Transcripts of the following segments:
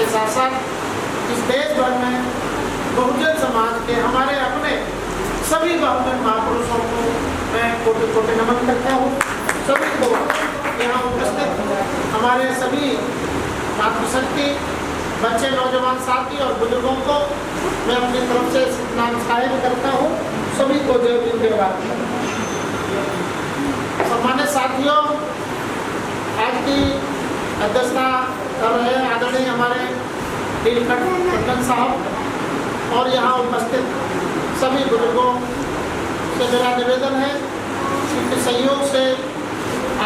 के साथ साथ इस देश भर में बहुजन समाज के हमारे अपने सभी बहुजन महापुरुषों को मैं कोटि कोटि नमन करता हूँ। सभी को यहाँ उपस्थित हमारे सभी मातृशक्ति, बच्चे, नौजवान साथी और बुजुर्गों को मैं अपनी तरफ से नमस्कार करता हूँ। सभी को जय भीम जय भारत। सम्मानित साथियों, आज की अध्यक्षता कर रहे आदरणीय हमारे नीलकंठ टंडन साहब और यहाँ उपस्थित सभी बुजुर्गों से मेरा निवेदन है कि सहयोग से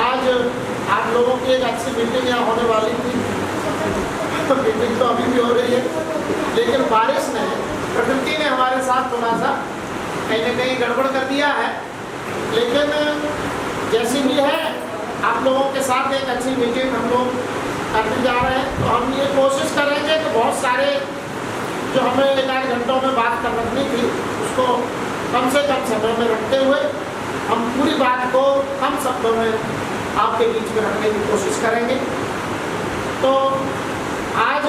आज आप लोगों की एक अच्छी मीटिंग यहाँ होने वाली थी। तो मीटिंग तो अभी भी हो रही है, लेकिन बारिश ने, प्रकृति ने हमारे साथ थोड़ा सा कहीं न कहीं गड़बड़ कर दिया है। लेकिन जैसी भी है, आप लोगों के साथ एक अच्छी मीटिंग हम लोग करने जा रहे हैं। तो हम ये कोशिश करेंगे कि बहुत सारे जो हमें 1-8 घंटों में बात कर रखनी थी, उसको कम से कम समय में रखते हुए हम पूरी बात को कम शब्दों में आपके बीच में रखने की कोशिश करेंगे। तो आज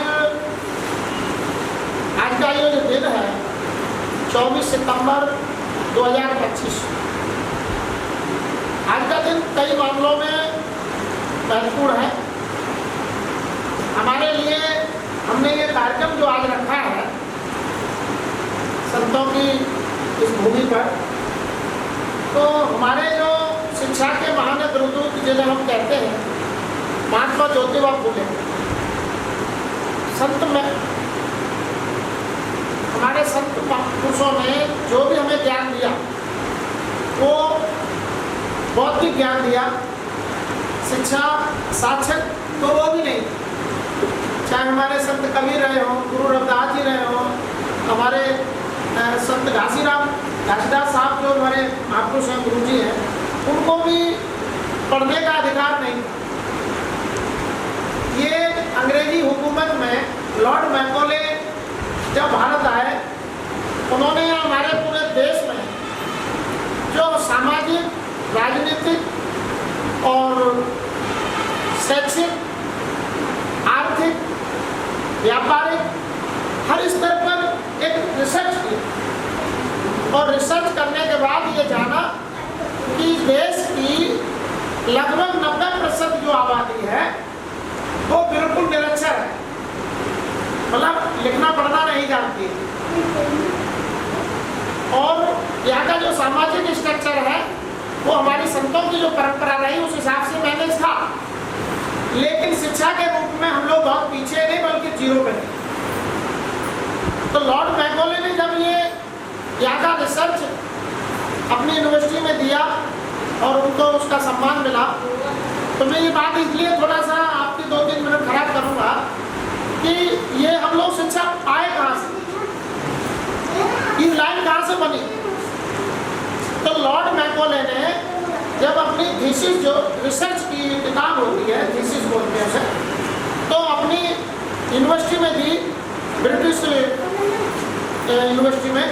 का ये जो दिन है 24 सितंबर 2025, आज का दिन कई मामलों में महत्वपूर्ण है हमारे लिए। हमने ये कार्यक्रम जो आज रखा है संतों की इस भूमि पर, तो हमारे जो शिक्षा के महान गुरुदूत जिन्हें हम कहते हैं, महात्मा ज्योतिबा फूले संत में, हमारे संत पुरुषों ने जो भी हमें ज्ञान दिया वो बौद्धिक ज्ञान दिया। शिक्षा साक्षर तो वो भी नहीं, चाहे हमारे संत कबीर रहे हों, गुरु रविदास जी रहे हों, हमारे संत घासीदास साहब जो हमारे महापुरुष हैं, गुरु जी हैं, उनको भी पढ़ने का अधिकार नहीं। ये अंग्रेजी हुकूमत में लॉर्ड मैकॉले जब भारत आए, उन्होंने हमारे पूरे देश में जो सामाजिक, राजनीतिक और शैक्षिक, आर्थिक, व्यापारिक हर स्तर पर एक रिसर्च की और रिसर्च करने के बाद ये जाना कि देश की लगभग 90% जो आबादी है वो बिल्कुल निरक्षर है, मतलब लिखना पढ़ना नहीं जानती है। और यहाँ का जो सामाजिक स्ट्रक्चर है वो हमारी संतों की जो परंपरा रही उस हिसाब से मैनेज था, लेकिन शिक्षा के रूप में हम लोग बहुत पीछे नहीं बल्कि जीरो पे थे। तो लॉर्ड मैकॉले ने जब ये यहाँ का रिसर्च अपनी यूनिवर्सिटी में दिया और उनको उसका सम्मान मिला, तो मैं ये बात इसलिए थोड़ा सा आपकी 2-3 मिनट खराब करूँगा कि ये हम लोग शिक्षा पाए कहाँ से, ये लाइन कहाँ से बनी। तो लॉर्ड मैकॉले ने जब अपनी थीसिस, जो रिसर्च की किताब होती है, थीसिस बोलते हैं उसे, तो अपनी यूनिवर्सिटी में दी, ब्रिटिश यूनिवर्सिटी में,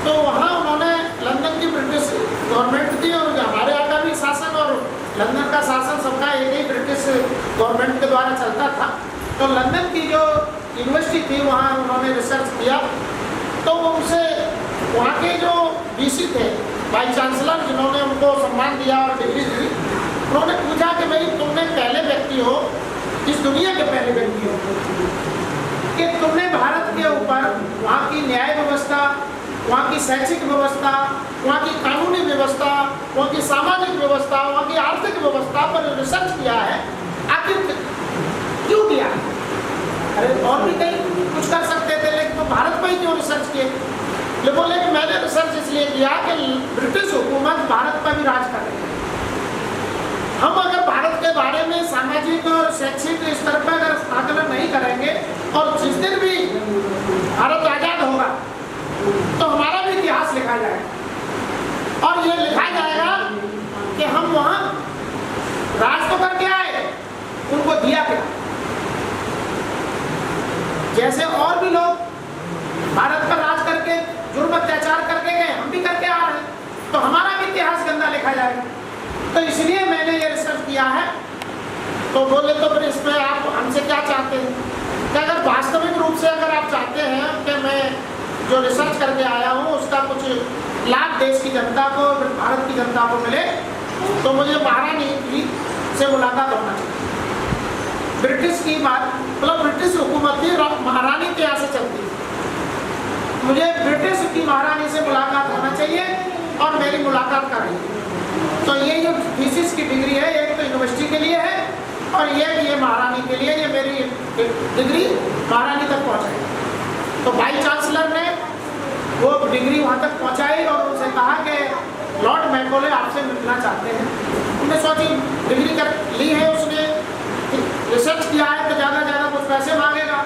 तो वहाँ उन्होंने लंदन की ब्रिटिश गवर्नमेंट थी और हमारे यहाँ का भी शासन और लंदन का शासन सबका एक ही ब्रिटिश गवर्नमेंट के द्वारा चलता था। तो लंदन की जो यूनिवर्सिटी थी वहाँ उन्होंने रिसर्च किया, तो उनसे वहाँ के जो वीसी थे, वाइस चांसलर, जिन्होंने उनको सम्मान दिया और डिग्री दी, उन्होंने पूछा कि भाई तुमने पहले व्यक्ति हो, इस दुनिया के पहले व्यक्ति हो कि तुमने भारत के ऊपर वहाँ की न्याय व्यवस्था, वहाँ की शैक्षिक व्यवस्था, वहाँ की कानूनी व्यवस्था, वहाँ की सामाजिक व्यवस्था, वहाँ की आर्थिक व्यवस्था पर रिसर्च किया है, आखिर क्यों किया? अरे और भी कहीं कुछ कर सकते थे, लेकिन तो भारत पर ही क्यों रिसर्च किए? ले बोले कि मैंने रिसर्च इसलिए किया कि ब्रिटिश हुकूमत भारत पर भी राज कर रही है। हम अगर भारत के बारे में सामाजिक और शैक्षिक स्तर पर अगर आकलन नहीं करेंगे और जिस दिन भी भारत आजाद होगा तो हमारा भी इतिहास लिखा जाएगा और ये लिखा जाएगा कि हम वहाँ राज तो करके आए, उनको दिया क्या। जैसे और भी लोग भारत पर राज करके जुर्म अत्याचार करके गए, हम भी करके आ रहे हैं, तो हमारा भी इतिहास गंदा लिखा जाएगा। तो इसलिए मैंने ये रिसर्च किया है। तो बोले तो फिर इसमें आप हमसे क्या चाहते हैं? कि अगर वास्तविक रूप से अगर आप चाहते हैं कि मैं जो रिसर्च करके आया हूँ उसका कुछ लाभ देश की जनता को, भारत की जनता को मिले, तो मुझे महारानी से मुलाकात होना चाहिए। ब्रिटिश की बात, मतलब ब्रिटिश हुकूमत थी, महारानी के यहाँ से चलती थी। मुझे ब्रिटिश की महारानी से मुलाकात होना चाहिए और मेरी मुलाकात कर रही है। तो ये जो थीसिस की डिग्री है, एक तो यूनिवर्सिटी के लिए है और ये महारानी के लिए, ये मेरी डिग्री महारानी तक पहुँचाई। तो वाइस चांसलर ने वो डिग्री वहाँ तक पहुँचाई और उनसे कहा कि लॉर्ड मैकॉले आपसे मिलना चाहते हैं। उन्होंने सोची डिग्री कर ली है, उसने रिसर्च किया है तो ज़्यादा ज़्यादा कुछ पैसे मांगेगा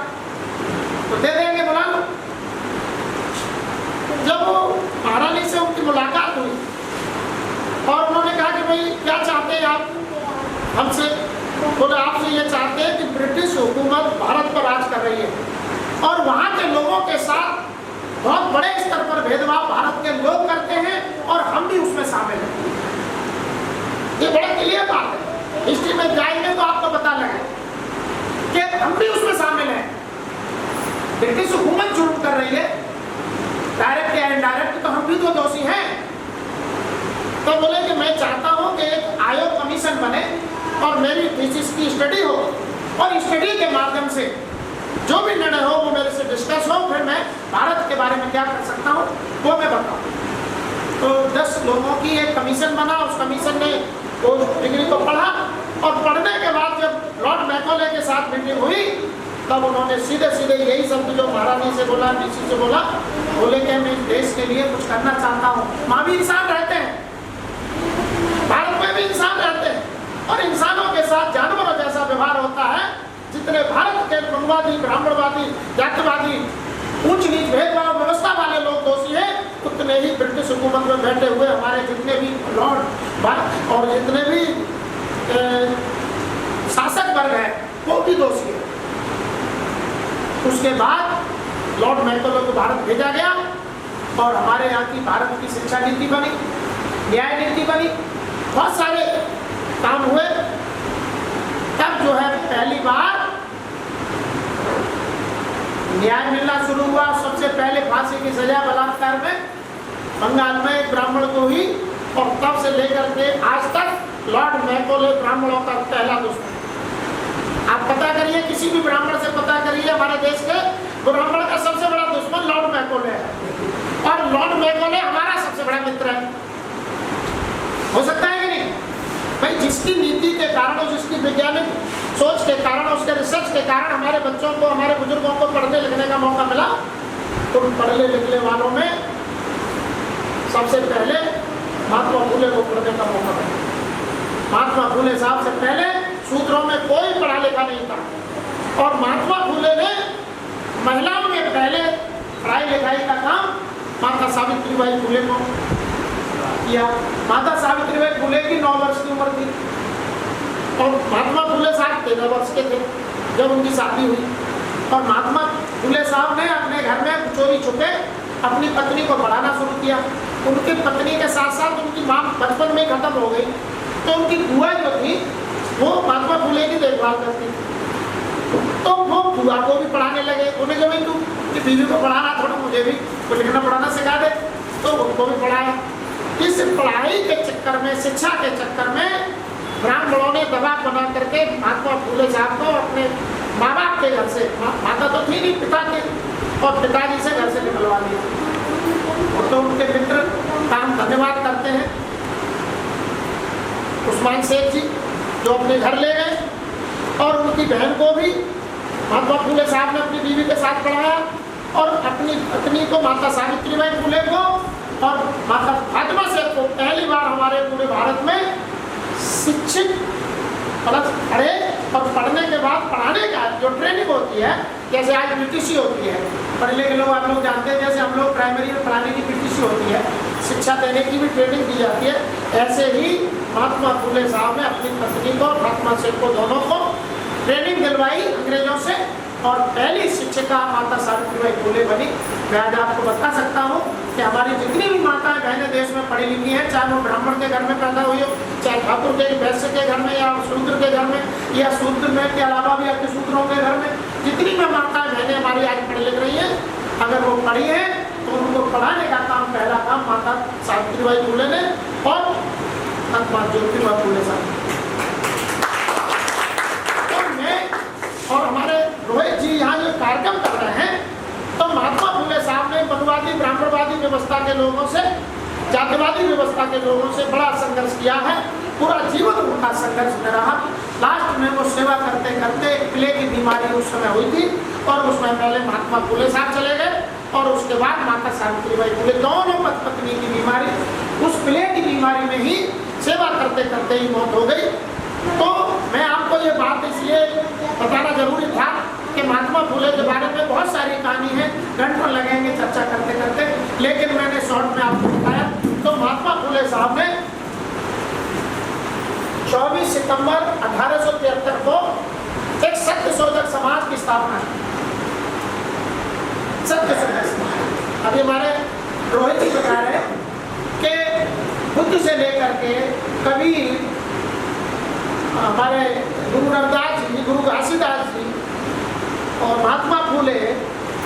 तो दे देंगे, बुला लो। जब वो महारानी से उनकी मुलाकात हुई और उन्होंने कहा कि भाई क्या चाहते हैं आप हमसे, बोले आपसे ये चाहते हैं कि ब्रिटिश हुकूमत भारत पर राज कर रही है और वहाँ के लोगों के साथ बहुत बड़े स्तर पर भेदभाव भारत के लोग करते हैं और हम भी उसमें शामिल हैं। ये बड़ा क्लियर बात है, हिस्ट्री में जाएंगे तो आपको पता लगे कि हम भी उसमें शामिल हैं। ब्रिटिश हुकूमत जुर्म कर रही है, डायरेक्ट या इनडायरेक्ट, तो हम भी तो दोषी हैं। तो बोले कि मैं चाहता हूं कि एक आयोग कमीशन बने और मेरी थीसिस की स्टडी हो और स्टडी के माध्यम से जो भी निर्णय हो वो मेरे से डिस्कस हो, फिर मैं भारत के बारे में क्या कर सकता हूँ वो मैं बताऊँ। तो 10 लोगों की एक कमीशन बना, उस कमीशन ने वो डिग्री को पढ़ा और पढ़ने के बाद जब लॉर्ड मैकॉले के साथ मीटिंग हुई तब उन्होंने सीधे सीधे यही शब्द जो महारानी से बोला, डीसी से बोला, बोले कि मैं देश के लिए कुछ करना चाहता हूँ। वहाँ भी इंसान रहते हैं, भारत में भी इंसान रहते हैं और इंसानों के साथ जानवरों जैसा व्यवहार होता है। जितने भारत के ब्रह्मवादी, ब्राह्मणवादी, जातिवादी, ऊंच नीच भेदभाव व्यवस्था वाले लोग दोषी हैं, उतने ही ब्रिटिश हुकूमत में बैठे हुए हमारे जितने भी लॉर्ड और जितने भी शासक वर्ग है वो भी दोषी है। उसके बाद लॉर्ड मैकॉले को भारत भेजा गया और हमारे यहाँ की भारत की शिक्षा नीति बनी, न्याय नीति बनी, बहुत सारे काम हुए। तब जो है पहली बार न्याय मिलना शुरू हुआ। सबसे पहले फांसी की सजा बलात्कार में बंगाल में एक ब्राह्मण को हुई और तब से लेकर के आज तक लॉर्ड मैकॉले ब्राह्मणों का पहला दुश्मन। आप पता करिए, किसी भी ब्राह्मण से पता करिए, हमारे देश के ब्राह्मण का सबसे बड़ा दुश्मन लॉर्ड मैकॉले है और लॉर्ड मैकॉले हमारा सबसे बड़ा मित्र है। हो सकता है कि नहीं भाई? जिसकी नीति के कारण और जिसकी वैज्ञानिक सोच के कारण, उसके रिसर्च के कारण हमारे बच्चों को, हमारे बुजुर्गों को पढ़ने लिखने का मौका मिला। तो पढ़ने लिखने वालों में सबसे पहले महात्मा फुले को पढ़ने का मौका मिला। महात्मा फुले साहब से पहले सूत्रों में कोई पढ़ा लिखा नहीं था और महात्मा फुले ने महिलाओं में पहले पढ़ाई लिखाई का काम माता सावित्रीबाई फुले को किया। माता सावित्रीबाई फुले की 9 वर्ष की उम्र थी और महात्मा फुले साहब 13 वर्ष के थे जब उनकी शादी हुई। और महात्मा फुले साहब ने अपने घर में चोरी छुपे अपनी पत्नी को पढ़ाना शुरू किया। उनकी पत्नी के साथ साथ उनकी माँ बचपन में खत्म हो गई, तो उनकी बुआ जो थी वो महात्मा फुले की देखभाल करती थी। तो वो बुआ को भी पढ़ाने लगे। उन्हें जो भाई तू बीवी को पढ़ाना, थोड़ा मुझे भी कुछ लिखना पढ़ाना सिखा दे, तो उनको भी पढ़ाया। इस पढ़ाई के चक्कर में, शिक्षा के चक्कर में ब्राह्मणों ने दबाव बना करके महात्मा फुले साहब को अपने माँ बाप के घर से, माता तो थी नहीं, पिता के, और पिताजी से घर से निकलवा दिया। और तो उनके मित्र काम धन्यवाद करते हैं उस्मान शेख जी, जो अपने घर ले गए और उनकी बहन को भी महात्मा फुले साहब ने अपनी बीवी के साथ पढ़ाया और अपनी पत्नी को, माता सावित्रीबाई फुले को और माता फातिमा शेख को पहली बार हमारे पूरे भारत में शिक्षित पढ़े और पढ़ने के बाद पढ़ाने का जो ट्रेनिंग होती है, जैसे आज पीटीसी होती है, पढ़े लिखे लोग आप लोग जानते हैं, जैसे हम लोग प्राइमरी में पढ़ाने की पीटीसी होती है, शिक्षा देने की भी ट्रेनिंग दी जाती है, ऐसे ही महात्मा फुले साहब ने अपनी पत्नी को, फातिमा शेख को, दोनों को ट्रेनिंग दिलवाई अंग्रेजों से और पहली शिक्षिका माता सावित्रीबाई फुले बनी। मैं आज आपको बता सकता हूँ कि हमारी जितनी भी माताएं बहनें देश में पढ़ी लिखी हैं, चाहे वो ब्राह्मण के घर में पैदा हुई हो, चाहे ठाकुर के वैश्य के घर में या शूद्र के घर में या शूद्र में के अलावा भी अपने शूद्रों के घर में जितनी भी माताएं बहनें हमारी आज पढ़ लिख रही हैं, अगर वो पढ़ी है तो उनको पढ़ाने का काम, पहला काम माता सावित्रीबाई फुले ने और महात्मा ज्योतिबा फुले साहब। तो मैं और हमारे रोहित जी यहाँ जो कार्यक्रम कर रहे हैं, तो महात्मा फुले साहब ने मनुवादी ब्राह्मणवादी व्यवस्था के लोगों से, जातिवादी व्यवस्था के लोगों से बड़ा संघर्ष किया है। पूरा जीवन उनका संघर्ष में रहा। लास्ट में वो सेवा करते करते प्ले की बीमारी उस समय हुई थी और उसमें पहले महात्मा फुले साहब चले गए और उसके बाद माता सावित्रीबाई फुले, दोनों पत्नी की बीमारी, उस प्ले की बीमारी में ही सेवा करते करते ही मौत हो गई। तो मैं आपको ये बात इसलिए बताना जरूरी था कि महात्मा फुले के बारे में बहुत सारी कहानी है, घंटों लगेंगे चर्चा करते करते, लेकिन मैंने शॉर्ट में आपको बताया। तो महात्मा फुले साहब ने 24 सितंबर 1873 को एक सत्यशोधक समाज की स्थापना की। सत्यशोधक समाज, अभी हमारे रोहित जी बता रहे कि बुद्ध से लेकर के कबीर, हमारे गुरु रविदास जी, गुरु घासीदास जी और महात्मा फुले,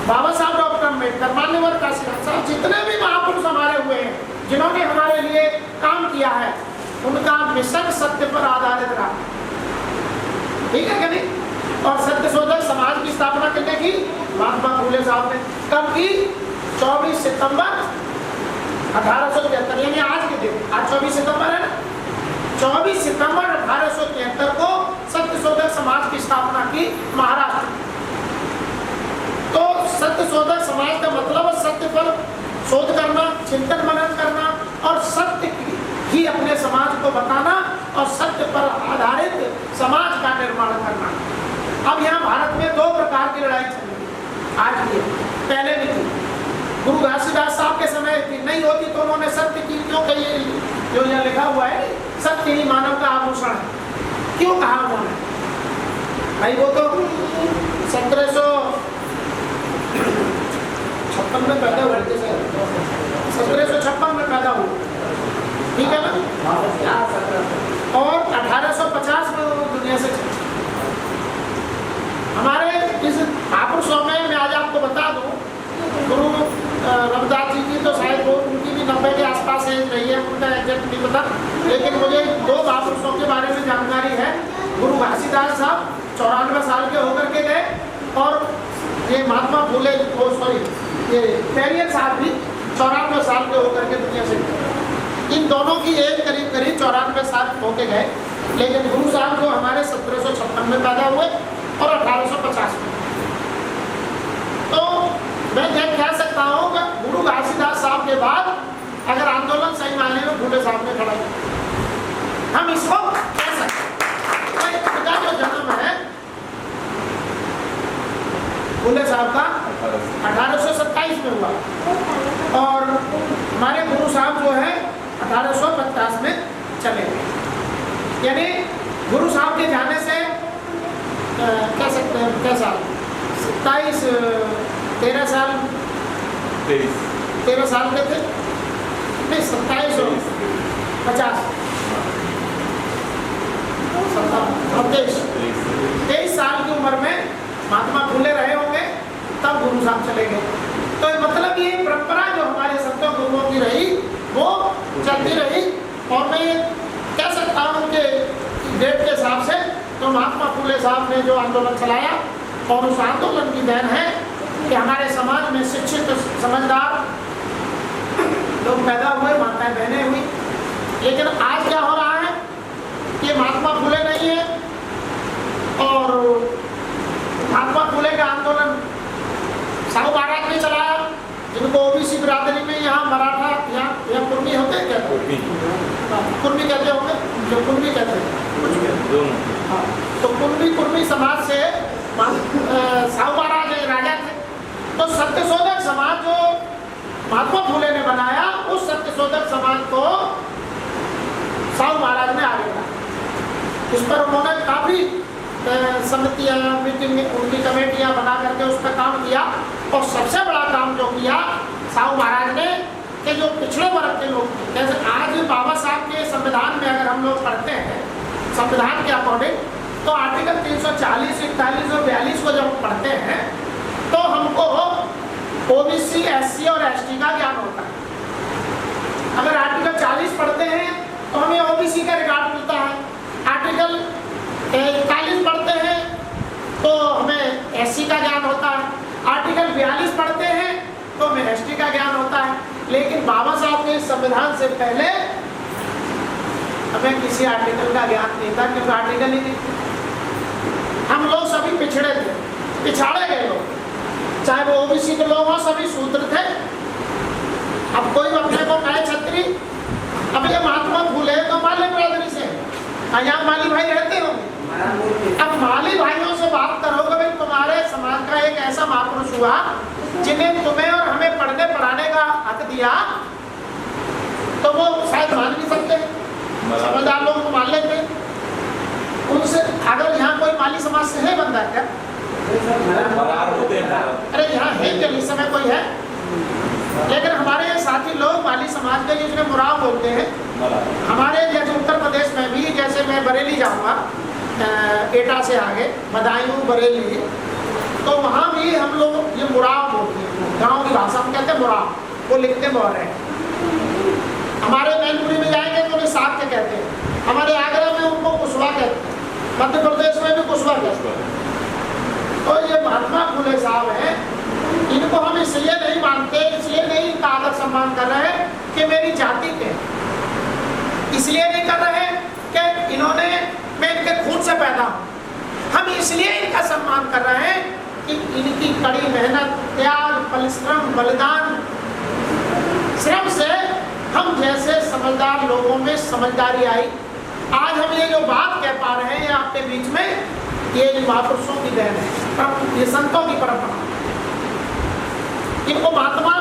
बाबा साहब डॉक्टर अम्बेडकर, मान्यवर काशीनाथ साहब, जितने भी महापुरुष हमारे हुए हैं, जिन्होंने हमारे लिए काम किया है, उनका मिशन सत्य पर आधारित रहा। ठीक है कि नहीं? और सत्यशोधक समाज की स्थापना किसने की? महात्मा फुले साहब ने। कब की? 24 सितंबर 1873, यानी आज के दिन। आज 24 सितंबर है ना? 24 सितंबर 1873 को सत्यशोधक समाज की स्थापना की महाराष्ट्र। तो सत्यशोधक समाज का मतलब सत्य पर शोध करना, चिंतन मनन करना और सत्य ही अपने समाज को बताना और सत्य पर आधारित समाज का निर्माण करना। अब यहाँ भारत में दो प्रकार की लड़ाई चल रही है आज भी, पहले भी थी। गुरु घासीदास साहब के समय थी, नहीं होती तो उन्होंने सत्य की क्यों कही, जो यहाँ लिखा हुआ है, सत्य ही मानव का आभूषण है, क्यों कहा उन्होंने? भाई वो तो 1756 में पैदा हुए थे, 1756 में पैदा हुए, ठीक है ना? और 1850 में वो दुनिया से चले। हमारे इस महापुरुषों में मैं आज आपको बता दूं, गुरु रविदास जी की तो शायद वो उनकी भी 90 के आसपास एज रही है, उनका एग्जैक्ट नहीं पता, लेकिन मुझे दो महापुरुषों के बारे में जानकारी है। गुरु घासीदास साहब 94 साल के होकर के गए और ये महात्मा फुले, ये पेरियर साहब भी 94 साल के होकर के दुनिया से गए। इन दोनों की एज करीब करीब 94 साल होके गए, लेकिन गुरु साहब जो हमारे 1756 में पैदा हुए और 1850 में। तो मैं ये कह सकता हूँ कि गुरु घासीदास साहब के बाद अगर आंदोलन सही मायने में फुले साहब ने खड़ा किया, हम इसको कह सकते हैं। तो जो जन्म है फुले साहब का 1827 में हुआ और हमारे गुरु साहब जो है 1850 में चले गए। यानी गुरु साहब के जाने से कह सकते हैं क्या साल, 27 13 साल 13 साल के थे, नहीं 27 और 50 23 साल की उम्र में महात्मा फुले रहे होंगे, तब गुरु साहब चले गए। तो मतलब ये परंपरा जो हमारे संतों गुरुओं की रही वो चलती रही। और मैं कह सकता हूँ कि डेट के हिसाब से तो महात्मा फुले साहब ने जो आंदोलन चलाया और उस आंदोलन की देन है कि हमारे समाज में शिक्षित समझदार लोग पैदा हुए, माताएं बहनें हुई। लेकिन आज क्या हो रहा है कि महात्मा फुले नहीं है और महात्मा फुले का आंदोलन साहू महाराज ने चलाया, जिनको ओबीसी बिरादरी में यहाँ मराठा, यहाँ कुर्मी होते हैं, क्या कुर्मी कहते होंगे, जो कुर्मी कहते हैं, हाँ, तो कुर्मी समाज से साहू महाराज राजा थे। तो सत्यशोधक समाज जो महात्मा फुले ने बनाया, उस सत्यशोधक समाज को साहू महाराज ने आगे बढ़ाया। इस पर उन्होंने काफी समितियाँ, मीटिंग, उनकी कमेटियाँ बना करके उस पर काम किया। और सबसे बड़ा काम जो किया साहू महाराज ने कि जो पिछड़े वर्ग के लोग, जैसे आज बाबा साहब के संविधान में अगर हम लोग पढ़ते हैं संविधान के अकॉर्डिंग, तो आर्टिकल 340, 41 और 42 को जब पढ़ते हैं तो हमको ओबीसी, एससी और एसटी का ज्ञान होता है। अगर आर्टिकल 40 पढ़ते हैं तो हमें ओबीसी का रिकॉर्ड मिलता है, आर्टिकल 41 पढ़ते हैं तो हमें एससी का ज्ञान होता है, आर्टिकल 42 पढ़ते हैं तो हमें एसटी का ज्ञान होता है। लेकिन बाबा साहब के संविधान से पहले हमें किसी आर्टिकल का ज्ञान नहीं था, क्योंकि आर्टिकल ही नहीं, हम लोग सभी पिछड़े थे, पिछाड़े गए लोग, चाहे वो ओबीसी के लोग हों, सभी शूद्र थे। अब कोई अपने को कहे छत्री, अब ये महात्मा फूले तो माली बिरादरी से, यहाँ माली भाई रहते होंगे। अब माली भाइयों से बात करोगे, भाई तुम्हारे समाज का एक ऐसा महापुरुष हुआ जिन्हें तुम्हें और हमें पढ़ने पढ़ाने का हक दिया, तो वो शायद मान नहीं सकते, समझदार लोग को मान लेते। उनसे अगर यहाँ कोई माली समाज से है बंदा क्या? अरे यहाँ है क्या इस समय कोई है? लेकिन हमारे साथी लोग माली समाज के जिसमें मुराव बोलते हैं। हमारे जैसे उत्तर प्रदेश में भी, जैसे मैं बरेली जाऊँगा एटा से आगे बदायूं बरेली, तो वहाँ भी हम लोग ये मुराव बोलते हैं, गाँव की भाषा में कहते हैं मुराव, वो लिखते बोल रहे हैं। हमारे मैनपुरी में जाएंगे तो उन्हें साग के कहते हैं, हमारे आगरा में उनको कुशवा कहते हैं, मध्य प्रदेश में भी कुशवा कहते हैं। तो ये महात्मा फूले साहब हैं, इनको हम इसलिए नहीं मानते, इसलिए नहीं इनका आदर सम्मान कर रहे हैं कि मेरी जाति के, इसलिए नहीं कर रहे कि इन्होंने, मैं इनके खून से पैदा हूँ, हम इसलिए इनका सम्मान कर रहे हैं कि इनकी कड़ी मेहनत, त्याग, परिश्रम, बलिदान, श्रम से हम जैसे समझदार लोगों में समझदारी आई। आज हम ये जो बात कह पा रहे हैं आपके बीच में, ये महापुरुषों की देन है, ये संतों की परंपरा। इनको महात्मा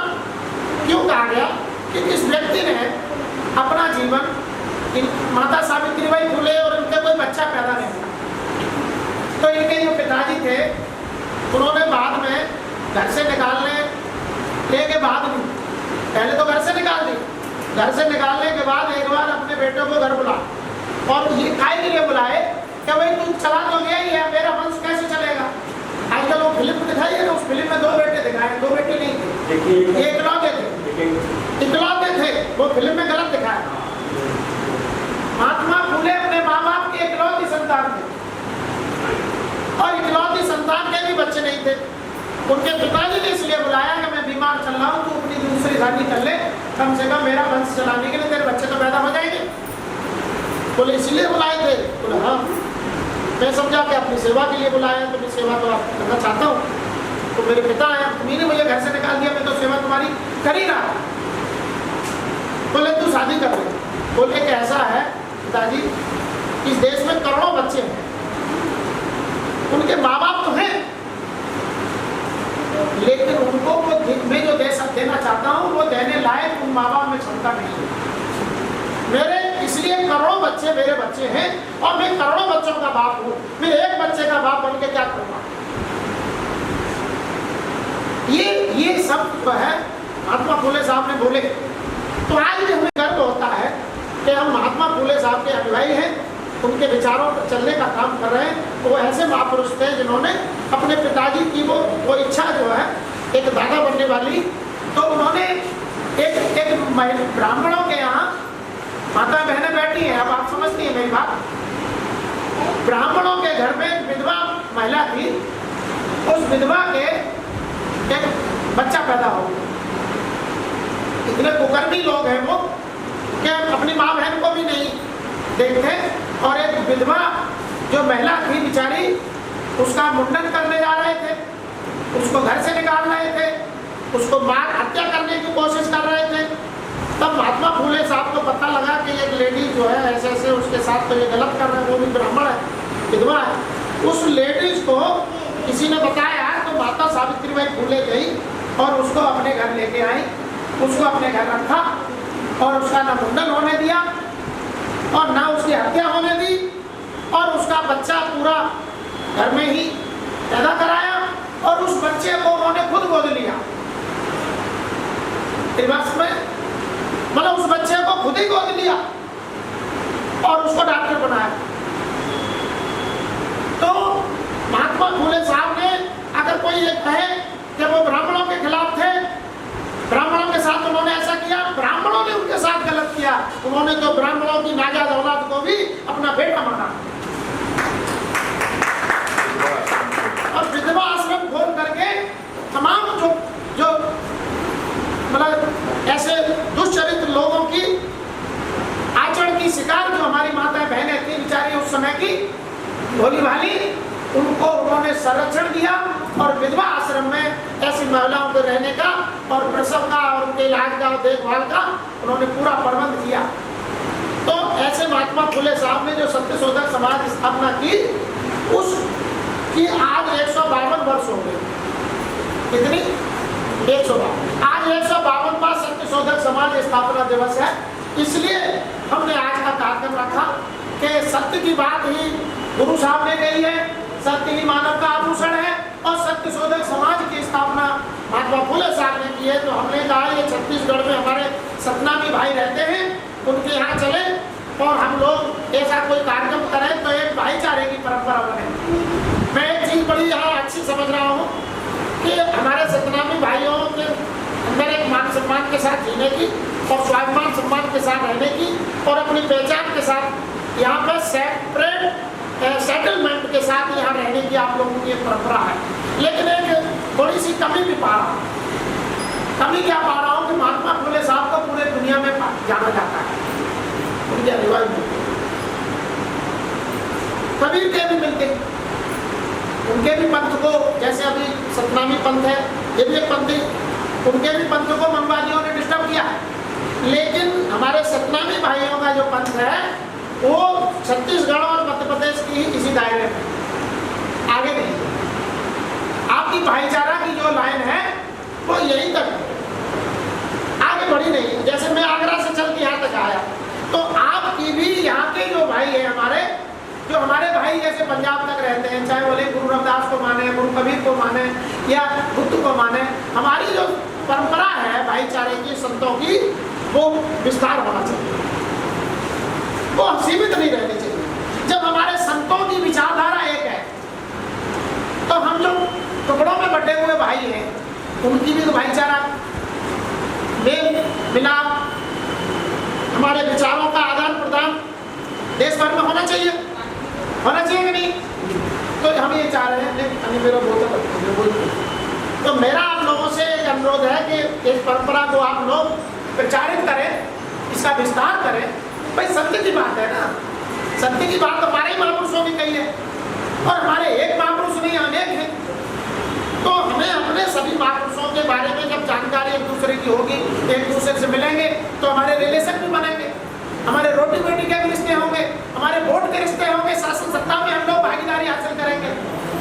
क्यों कहा गया? कि इस व्यक्ति ने अपना जीवन, माता सावित्रीबाई फुले और उनके कोई बच्चा पैदा नहीं था, तो इनके जो पिताजी थे उन्होंने बाद में घर से निकालने के बाद भी, पहले तो घर से निकाल दी, घर से निकालने के बाद एक बार अपने बेटे को घर बुला, और ये काहे के लिए बुलाए कि भाई तू चला तो गया ही है, मेरा वंश कैसे चलेगा? आजकल वो फिल्म दिखाई है ना, उस फिल्म में 2 बेटे दिखाए, 2 बेटे नहीं थे, इकलौते थे, इकलौते थे, वो फिल्म में गलत दिखाया। महात्मा फूले अपने माँ बाप के इकलौती संतान थे, और इकलौती संतान के भी बच्चे नहीं थे। उनके पिताजी ने इसलिए बुलाया कि मैं बीमार चल रहा हूँ, तू अपनी दूसरी शादी कर ले, कम से कम मेरा वंश चलाने के लिए तेरे बच्चे तो पैदा हो जाएंगे। बोले इसलिए बुलाए थे? बोले हाँ, मैं समझा कि अपनी सेवा के लिए बुलाया, तो मैं सेवा तो आप करना चाहता हूँ, तो मेरे पिता आया, तुम्हें मुझे घर से निकाल दिया, मैं तो सेवा तुम्हारी कर ही रहा। बोले तू शादी कर ले। बोले कि ऐसा है पिताजी, इस देश में करोड़ों बच्चे हैं, उनके माँ बाप तो हैं, लेकिन उनको वो मैं जो देना चाहता हूँ वो देने लायक उन माँ बाप में क्षमता नहीं है। मेरे इसलिए करोड़ों बच्चे मेरे बच्चे हैं, और मैं करोड़ों बच्चों का बाप हूँ, मैं एक बच्चे का बाप बन के क्या करूँगा? ये सब जो है महात्मा फूले साहब ने बोले। तो आज भी हमें गर्व होता है कि हम महात्मा फूले साहब के अनुयायी हैं, उनके विचारों पर चलने का काम कर रहे हैं। वो ऐसे महापुरुष थे जिन्होंने अपने पिताजी की वो इच्छा जो है एक दादा बनने वाली, तो उन्होंने एक ब्राह्मणों के यहाँ माता बहनें बैठी हैं, अब आप समझती हैं मेरी बात। ब्राह्मणों के घर में एक विधवा महिला थी, उस विधवा के एक बच्चा पैदा हो गया। इतने कुकर्मी लोग हैं वो कि अपनी माँ बहन को भी नहीं देखते, और एक विधवा जो महिला थी बेचारी, उसका मुंडन करने जा रहे थे, उसको घर से निकाल रहे थे, उसको मार हत्या करने की कोशिश कर रहे थे। तब महात्मा फूले साहब को पता लगा कि एक लेडी जो है ऐसे ऐसे उसके साथ तो ये गलत कर रहे हैं, वो भी ब्राह्मण है, विधवा है। उस लेडीज को किसी ने बताया तो माता सावित्रीबाई फूले गई और उसको अपने घर लेके आई, उसको अपने घर रखा, और उसका ना मुंडन होने दिया और ना उसकी हत्या होने दी, और उसका बच्चा पूरा घर में ही पैदा कराया और उस बच्चे को उन्होंने खुद गोद लिया। रिवर्स में मतलब उस बच्चे को खुद ही गोद लिया और उसको डॉक्टर बनाया। तो महात्मा फुले साहब ने अगर कोई ये कहे कि वो ब्राह्मणों के खिलाफ थे, ब्राह्मणों के साथ उन्होंने ऐसा किया, ब्राह्मणों ने उनके साथ गलत किया। उन्होंने तो ब्राह्मणों की नाजायज औलाद को भी अपना बेटा माना और विधवा आश्रम खोल करके तमाम जो मतलब ऐसे दुष्चरित्र लोगों की आचरण की शिकार जो हमारी माताएं बहनें थी बेचारी उस समय की भोली भाली, उनको उन्होंने संरक्षण दिया और विधवा आश्रम में ऐसी महिलाओं को रहने का और प्रसव का और उनके इलाज का और देखभाल का उन्होंने पूरा प्रबंध किया। तो ऐसे महात्मा फुले साहब ने जो सत्यशोधक समाज स्थापना की उसकी आज 152 वर्ष हो गए। कितनी? 152। आज 152वां सत्यशोधक समाज स्थापना दिवस है। इसलिए हमने आज का कार्यक्रम रखा कि सत्य की बात ही गुरु साहब ने कही है, सत्य ही मानव का आभूषण है और सत्यशोधक समाज की स्थापना महात्मा फुले साहब ने की है। तो हमने कहा ये छत्तीसगढ़ में हमारे सतनामी भाई रहते हैं, उनके यहाँ चले और हम लोग ऐसा कोई कार्यक्रम करें तो एक भाईचारे की परंपरा बने। मैं एक चीज बड़ी यहाँ अच्छी समझ रहा हूँ कि हमारे सतनामी भाइयों के अंदर एक मान सम्मान के साथ जीने की और स्वाभिमान सम्मान के साथ रहने की और अपनी पहचान के साथ यहाँ पर सेपरेट सेटलमेंट के साथ यहाँ रहने की आप लोगों की परंपरा है। लेकिन एक थोड़ी सी कमी भी पा रहा हूँ। कमी क्या पा रहा हूँ कि महात्मा फुले साहब को पूरे दुनिया में जाना जाता है, उनके अनुयायी मिलते, कबीर के भी मिलते, उनके भी पंथ को, जैसे अभी सतनामी पंथ है ये भी एक पंथ है, उनके भी पंथ को मनवादियों ने डिस्टर्ब किया। लेकिन हमारे सतनामी भाइयों का जो पंथ है वो छत्तीसगढ़ और मध्य प्रदेश की इसी दायरे में, आगे नहीं। आपकी भाईचारा की जो लाइन है वो यहीं तक आगे बढ़ी नहीं। जैसे मैं आगरा से चल के यहाँ तक आया तो आपकी भी यहाँ के जो भाई है हमारे, जो हमारे भाई जैसे पंजाब तक रहते हैं, चाहे बोले गुरु रविदास को माने, गुरु कबीर को माने या बुद्ध को माने, हमारी जो परंपरा है भाईचारे की, संतों की, वो विस्तार होना चाहिए, वो सीमित नहीं रहनी चाहिए। जब हमारे संतों की विचारधारा एक है तो हम जो टुकड़ों में बटे हुए भाई हैं उनकी भी तो भाईचारा, मेल मिलाप, हमारे विचारों का आदान प्रदान देश भर में होना चाहिए कि नहीं? तो हम ये चाह रहे हैं। मेरा तो मेरा आप लोगों से एक अनुरोध है कि इस परंपरा को आप लोग प्रचारित करें, इसका विस्तार करें। भाई सत्य की बात है ना, सत्य की बात हमारे ही महापुरुषों ने कही है और हमारे एक महापुरुष नहीं अनेक हैं। तो हमें अपने सभी महापुरुषों के बारे में जब जानकारी एक दूसरे की होगी, एक दूसरे से मिलेंगे तो हमारे रिलेशन भी बनेंगे, हमारे रोटी बेटी के भी रिश्ते होंगे, हमारे वोट के रिश्ते होंगे, शासन सत्ता में हम लोग भागीदारी हासिल करेंगे।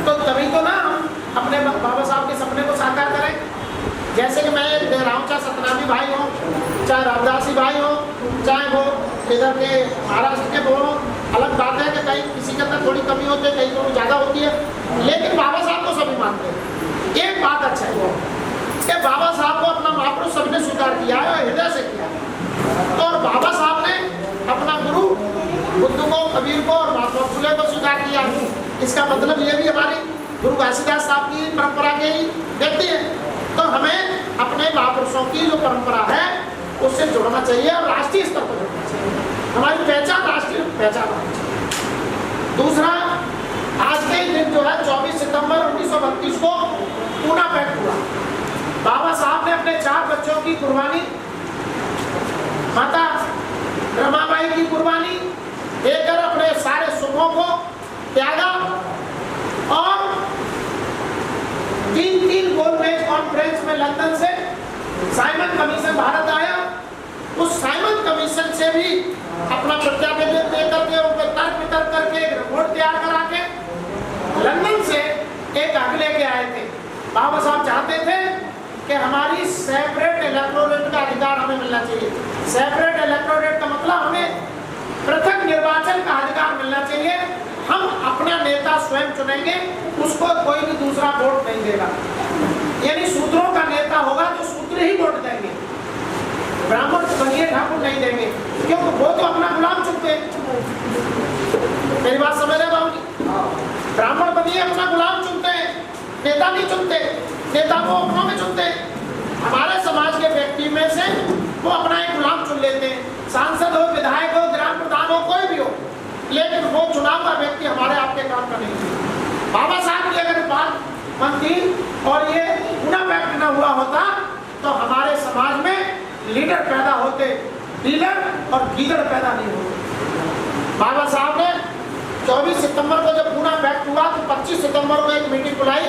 तो तभी तो ना हम अपने बाबा साहब के सपने को साकार करें। जैसे कि मैं देख रहा हूँ, चाहे सतनामी भाई हो, चाहे रामदासी भाई हो, चाहे वो इधर के महाराष्ट्र के बोलो, अलग बात है कि कहीं किसी के अंदर थोड़ी कमी होती है, कहीं थोड़ी ज़्यादा होती है, लेकिन बाबा साहब को सभी मानते हैं। एक बात अच्छा है कि बाबा साहब को अपना महापुरुष सबने स्वीकार किया है और हृदय से किया है। तो और बाबा साहब ने अपना गुरु बुद्ध को, कबीर को और महात्मा फुले को स्वीकार किया। इसका मतलब ये भी हमारी गुरु घासीदास साहब की परंपरा के ही व्यक्ति है। तो हमें अपने महापुरुषों की जो परंपरा है उससे जुड़ना चाहिए और राष्ट्रीय स्तर पर जुड़ना चाहिए। हमारी पहचान राष्ट्रीय पहचान होनी चाहिए। दूसरा, आज के दिन जो है 24 सितंबर 1932 को पूना पैक्ट हुआ। बाबा साहब ने अपने 4 बच्चों की कुर्बानी, माता रमाबाई की कुर्बानी देकर अपने सारे सुखों को त्यागा और 3 गोलमेज कॉन्फ्रेंस में लंदन से साइमन कमीशन भारत आया। उस साइमन कमीशन से भी अपना प्रत्यावेदन देकर के उनको तर्क वितर्क करके एक रिपोर्ट तैयार करा के लंदन से एक हक लेके आए थे। बाबा साहब चाहते थे कि हमारी सेपरेट इलेक्टोरेट का अधिकार हमें मिलना चाहिए। सेपरेट इलेक्टोरेट का मतलब हमें पृथक निर्वाचन का अधिकार मिलना चाहिए। हम अपना नेता नेता स्वयं चुनेंगे, उसको कोई भी दूसरा वोट नहीं देगा। यानी शूद्रों का नेता होगा तो शूद्र ही वोट देंगे, ब्राह्मण बनिए ठाकुर नहीं देंगे, क्योंकि वो तो अपना गुलाम चुनते हैं। मेरी बात समझ रहे बाबू जी? ब्राह्मण बनिए अपना गुलाम चुनते हैं, नेता नहीं चुनते, नेता को अपनों में चुनते हैं। हमारे समाज के व्यक्ति में से वो अपना एक गुलाम चुन लेते हैं, सांसद हो, विधायक हो, ग्राम प्रधान हो, कोई भी हो, लेकिन वो चुनाव का व्यक्ति हमारे आपके काम का नहीं है। बाबा साहब की अगर बात बनती और ये पुनः व्यक्त न हुआ होता तो हमारे समाज में लीडर पैदा होते, डीलर और गीदड़ पैदा नहीं होते। बाबा साहब ने 24 सितंबर को जब पूना व्यक्त हुआ तो 25 सितंबर को एक मीटिंग बुलाई,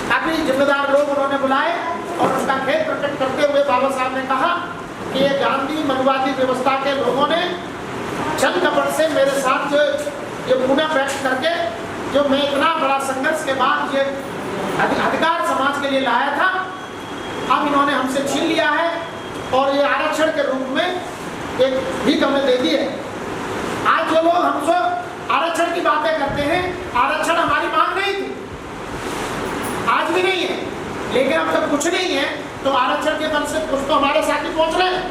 काफी जिम्मेदार लोग उन्होंने बुलाए और उसका खेद प्रकट करते हुए बाबा साहब ने कहा कि ये गांधी मनुवादी व्यवस्था के लोगों ने छल कपट से मेरे साथ जो पुनः व्यक्त करके जो मैं इतना बड़ा संघर्ष के बाद ये अधिकार समाज के लिए लाया था, अब इन्होंने हमसे छीन लिया है और ये आरक्षण के रूप में एक भीख हमें दे दी है। आज जो लोग हमसे आरक्षण की बातें करते हैं, आरक्षण हमारी मांग नहीं थी, आज भी नहीं है, लेकिन अब तक कुछ नहीं है तो आरक्षण के बल से कुछ तो हमारे साथ ही पहुंच रहे हैं।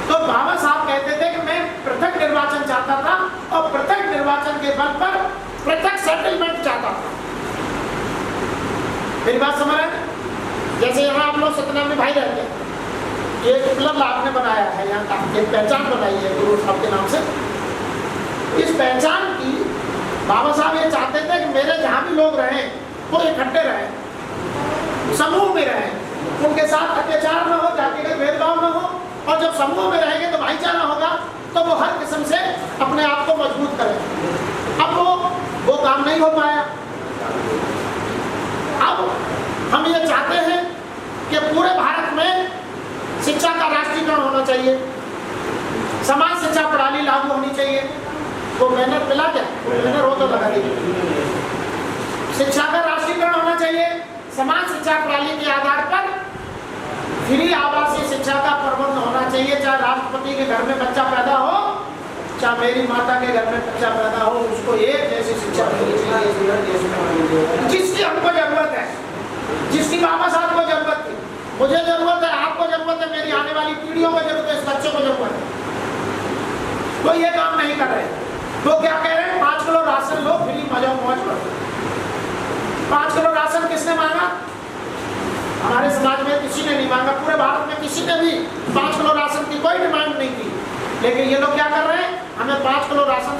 तो बाबा साहब कहते थे कि मैं पृथक निर्वाचन चाहता था और पृथक निर्वाचन के बल पर पृथक सेटलमेंट चाहता था। मेरी बात समझ रहे हैं? जैसे यहाँ आप लोग सतना में भाई रहते हैं, ये क्लब आपने बनाया है, यहाँ एक पहचान बनाई है गुरु साहब के नाम से। इस पहचान की बाबा साहब ये चाहते थे कि मेरे जहाँ भी लोग रहें वो इकट्ठे रहें, समूह में रहें, उनके साथ अत्याचार न हो, जातिगत भेदभाव न हो, और जब समूह में रहेंगे तो भाईचारा होगा, तो वो हर किस्म से अपने आप को मजबूत करें। अब वो काम नहीं हो पाया। अब हम ये चाहते हैं कि पूरे भारत में शिक्षा का राष्ट्रीयकरण होना चाहिए, समाज शिक्षा प्रणाली लागू होनी चाहिए। वो बैनर मिला क्या? बैनर हो तो लगा दीजिए। शिक्षा का राष्ट्रीयकरण होना चाहिए, समाज शिक्षा प्रणाली के आधार पर फ्री आवासीय शिक्षा का प्रबंध होना चाहिए। चाहे राष्ट्रपति के घर में बच्चा पैदा हो, चाहे मेरी माता के घर में बच्चा पैदा हो, उसको एक जैसी शिक्षा मिलनी चाहिए जिसकी हमको जरूरत है, जिसकी बाबा साहब को जरूरत थी, मुझे जरूरत है, आपको जरूरत है, मेरी आने वाली पीढ़ियों को जरूरत है, इस बच्चों को जरूरत है। तो ये काम नहीं कर रहे। तो क्या कह रहे हैं? 5 किलो राशन लो, फ्री मजा मौज करो। 5 किलो राशन किसने मांगा? हमारे समाज में किसी ने नहीं मांगा, पूरे भारत में किसी ने भी 5 किलो राशन की कोई डिमांड नहीं की। लेकिन ये लोग क्या कर रहे हैं? हमें 5 किलो राशन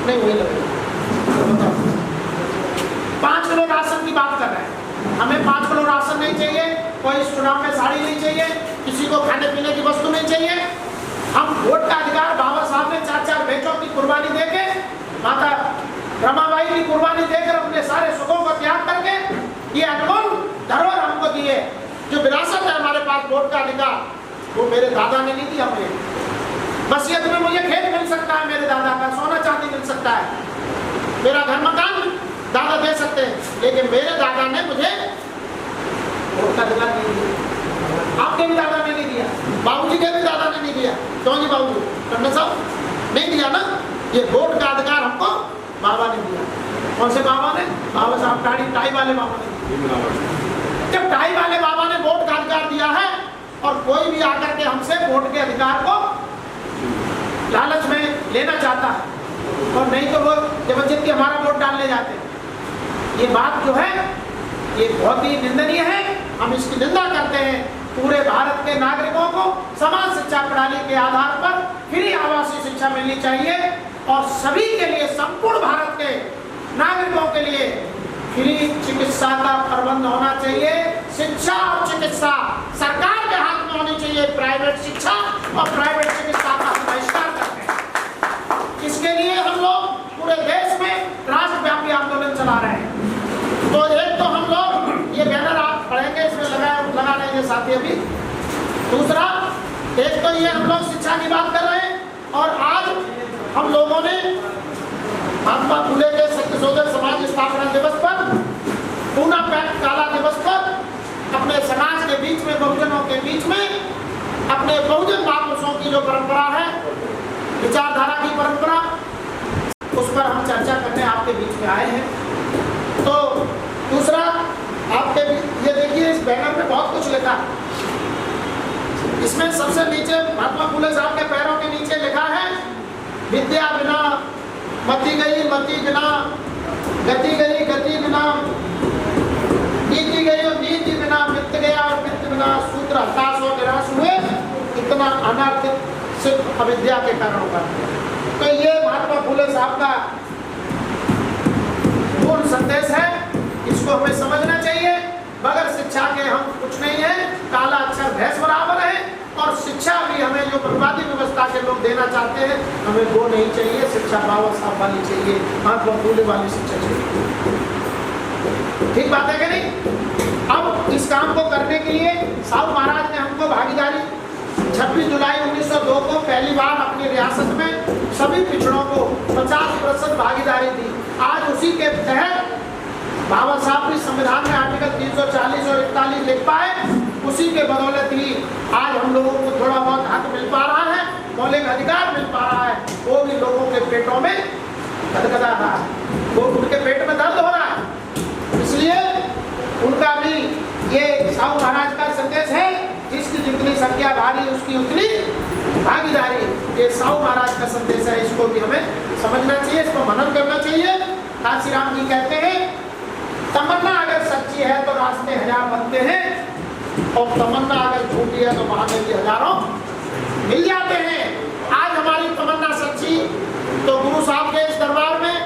नहीं हुई लगे, 5 किलो राशन की बात कर रहे हैं। हमें 5 किलो राशन नहीं चाहिए, कोई इस चुनाव में साड़ी नहीं चाहिए, किसी को खाने पीने की वस्तु नहीं चाहिए। हम वोट का अधिकार बाबा साहब ने 4-4 बेटों की कुर्बानी देके, माता रमाबाई की कुर्बानी देकर, अपने सारे सुखों को त्याग करके ये अनमोल धरोहर हमको दिए। जो विरासत है हमारे पास वोट का अधिकार, वो मेरे दादा ने नहीं दिया मुझे। वसीयत में मुझे खेत मिल सकता है मेरे दादा का, सोना चांदी मिल सकता है, मेरा घर मकान दादा दे सकते हैं, लेकिन मेरे दादा ने मुझे वोट का अधिकार नहीं दिया। आपके भी दादा ने नहीं दिया, बाबूजी के भी दादा ने नहीं दिया। क्यों जी बाबूजी? टंडन साहब नहीं दिया ना। ये वोट का अधिकार हमको बाबा ने दिया। कौन से बाबा ने? बाबा साहब टाई वाले बाबा ने। जब टाई वाले बाबा ने वोट का अधिकार दिया है और कोई भी आकर के हमसे वोट के अधिकार को लालच में लेना चाहता है और नहीं तो वो जबरदस्ती हमारा वोट डालने जाते हैं, ये बात जो है ये बहुत ही निंदनीय है। हम इसकी निंदा करते हैं। पूरे भारत के नागरिकों को समान शिक्षा प्रणाली के आधार पर फ्री आवासीय शिक्षा मिलनी चाहिए और सभी के लिए, संपूर्ण भारत के नागरिकों के लिए फ्री चिकित्सा का प्रबंध होना चाहिए। शिक्षा और चिकित्सा सरकार के हाथ में होनी चाहिए। प्राइवेट शिक्षा और प्राइवेट चिकित्सा का बहिष्कार करते हैं। इसके लिए हम लोग पूरे देश में राष्ट्रव्यापी आंदोलन चला रहे हैं। तो एक तो हम लोग ये बैनर आप पढ़ेंगे, इसमें लगा लेंगे साथी अभी। दूसरा, एक तो ये हम लोग शिक्षा की बात कर रहे हैं और आज हम लोगों ने महात्मा फुले के सत्यशोधक समाज स्थापना दिवस पर, पूना पैक्ट काला दिवस पर अपने समाज के बीच में, बहुजनों के बीच में, अपने बहुजन महापुरुषों की जो परंपरा है, विचारधारा की परंपरा, उस पर हम चर्चा आपके बीच में आए हैं। तो दूसरा आपके ये देखिए इस बैनर में बहुत कुछ लिखा है। इसमें सबसे नीचे महात्मा फुले साहब के पैरों के नीचे लिखा है, विद्या बिना मति गई, मति बिना गति गई, गति बिना नीति गई और नीति बिना वित्त गया और वित्त बिना सूत्र हताश और निराश हुए, इतना अनर्थ सिर्फ अविद्या के कारण होगा। तो ये महात्मा फुले साहब का पूर्ण संदेश है, इसको हमें समझना चाहिए। बगैर शिक्षा के हम कुछ नहीं है, काला अक्षर भैंस बराबर है। और शिक्षा भी हमें जो बर्बादी व्यवस्था के लोग देना चाहते हैं, हमें वो नहीं चाहिए। शिक्षा बाबा साहब वाली चाहिए, महात्मा फुले वाली शिक्षा चाहिए। ठीक बात है कि नहीं? अब इस काम को करने के लिए साहू महाराज ने हमको भागीदारी 26 जुलाई 1902 को पहली बार अपनी रियासत में सभी पिछड़ों को 50% भागीदारी दी। आज उसी के तहत बाबा साहब भी संविधान में आर्टिकल 340 और 41 लिख पाए। उसी के बदौलत ही आज हम लोगों को थोड़ा बहुत हक मिल पा रहा है, मौलिक अधिकार मिल पा रहा है। वो भी लोगों के पेटों में गदगदा रहा है, वो उनके पेट में दर्द हो रहा है। इसलिए उनका भी ये साहू महाराज का संदेश है, जिसकी जितनी संख्या भारी उसकी उतनी भागीदारी। ये साहू महाराज का संदेश है, इसको भी हमें समझना चाहिए, इसको मनन करना चाहिए। काशीराम जी कहते हैं, तमन्ना अगर सच्ची है तो रास्ते हजार बनते हैं, और तमन्ना अगर झूठी है तो बहाने भी हजारों मिल जाते हैं। आज हमारी तमन्ना सच्ची, तो गुरु साहब के इस दरबार में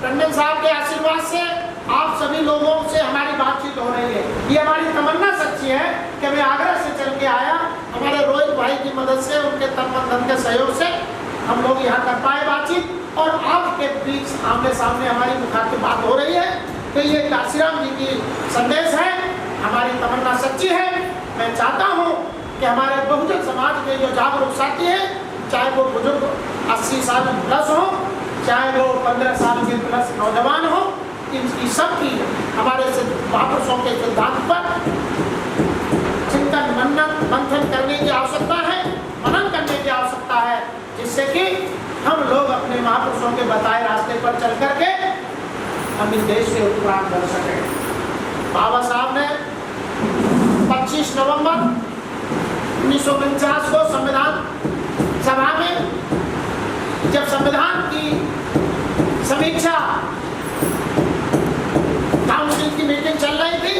टंडन साहब के आशीर्वाद से आप सभी लोगों से हमारी बातचीत हो रही है। ये हमारी तमन्ना सच्ची है कि मैं आगरा से चल के आया, हमारे रोहित भाई की मदद से, उनके तन मन धन के सहयोग से हम लोग यहाँ कर पाए बातचीत, और आपके बीच आमने सामने हमारी मुखातिब बात हो रही है। तो ये काशीराम जी की संदेश है, हमारी तमन्ना सच्ची है। मैं चाहता हूँ कि हमारे बहुजन समाज के जो जागरूक साथी हैं, चाहे वो बुजुर्ग 80 साल प्लस हो, चाहे वो 15 साल के प्लस नौजवान हो, इनकी सबकी हमारे महापुरुषों के सिद्धांत पर चिंतन मनन मंथन करने की आवश्यकता है, मनन करने की आवश्यकता है, जिससे कि हम लोग अपने महापुरुषों के बताए रास्ते पर चल करके हम इस देश से उत्क्रांत कर सकें। बाबा साहब ने 25 नवंबर 1949 को संविधान सभा में जब संविधान की समीक्षा काउंसिल की मीटिंग चल रही थी,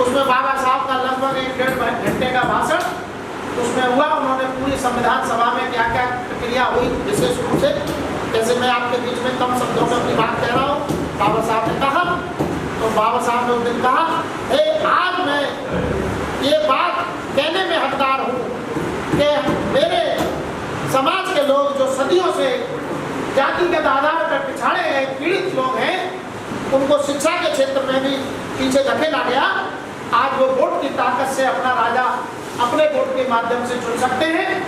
उसमें बाबा साहब का लगभग 1-1.5 घंटे का भाषण उसमें हुआ। उन्होंने पूरी संविधान सभा में क्या क्या प्रक्रिया हुई विशेष रूप से, जैसे मैं आपके बीच में कम शब्दों में अपनी बात कह रहा हूँ, बाबा साहब ने कहा, तो बाबा साहब ने उस दिन कहा, आज मैं ये बात कहने में हकदार हूँ कि मेरे समाज के लोग जो सदियों से जातिगत आधार पर पिछाड़े गए पीड़ित लोग हैं, उनको शिक्षा के क्षेत्र में भी पीछे धकेला गया। आज वो वोट की ताकत से अपना राजा अपने वोट के माध्यम से चुन सकते हैं।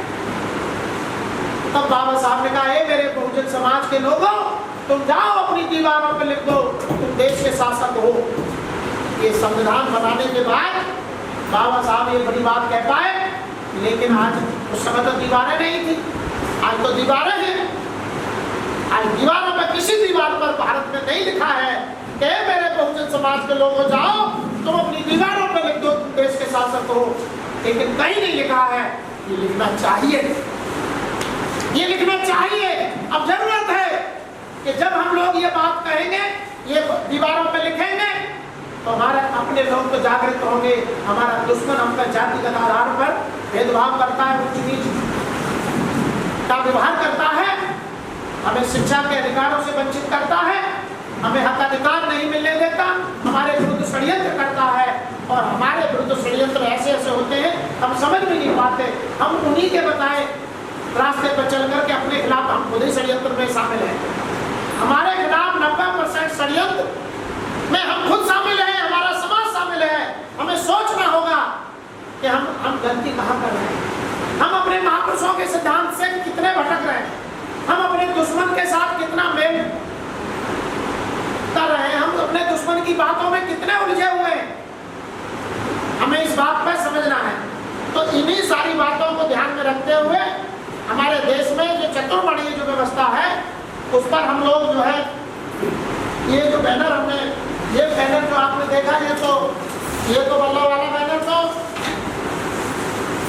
तब बाबा साहब ने कहा, मेरे बहुजन समाज के लोगों, तुम जाओ अपनी दीवारों पर लिख दो, तुम देश के शासक हो। ये संविधान बनाने के बाद बाबा साहब ये बड़ी बात कह पाए, लेकिन आज उस समय तो दीवारें नहीं थी, आज तो दीवारें हैं। आज दीवारों पर, किसी दीवार पर भारत में नहीं लिखा है कि मेरे बहुजन समाज के लोगों, जाओ तुम अपनी दीवारों पर लिख दो तुम देश के शासक हो। लेकिन कहीं नहीं लिखा है, ये लिखना चाहिए, ये लिखना चाहिए। अब जरूरत है कि जब हम लोग ये बात कहेंगे, ये दीवारों पे लिखेंगे, तो हमारे अपने लोग तो जागृत होंगे। हमारा दुश्मन हम पर जातिगत आधार पर भेदभाव करता है, उच्च नीच का व्यवहार करता है, हमें शिक्षा के अधिकारों से वंचित करता है, हमें हक अधिकार नहीं मिलने देता, हमारे विरुद्ध षड्यंत्र करता है। और हमारे विरुद्ध षड्यंत्र ऐसे ऐसे होते हैं, हम समझ भी नहीं पाते। हम उन्हीं के बताए रास्ते पर चल करके अपने खिलाफ हम खुद ही षड्यंत्र में शामिल हैं। हमारे खिलाफ 90% षड्यंत्र में हम खुद शामिल हैं, हमारा समाज शामिल है। हमें सोचना होगा कि हम गलती कहाँ कर रहे हैं, हम अपने महापुरुषों के सिद्धांत से कितने भटक रहे हैं, हम अपने दुश्मन के साथ कितना मेल कर रहे हैं, हम अपने दुश्मन की बातों में कितने उलझे हुए हैं। हमें इस बात पर समझना है। तो इन्हीं सारी बातों को ध्यान में रखते हुए हमारे देश में जो चतुर्वर्णीय जो व्यवस्था है, उस पर हम लोग जो है ये जो बैनर हमने, ये बैनर जो आपने देखा, ये तो बल्ला वाला बैनर तो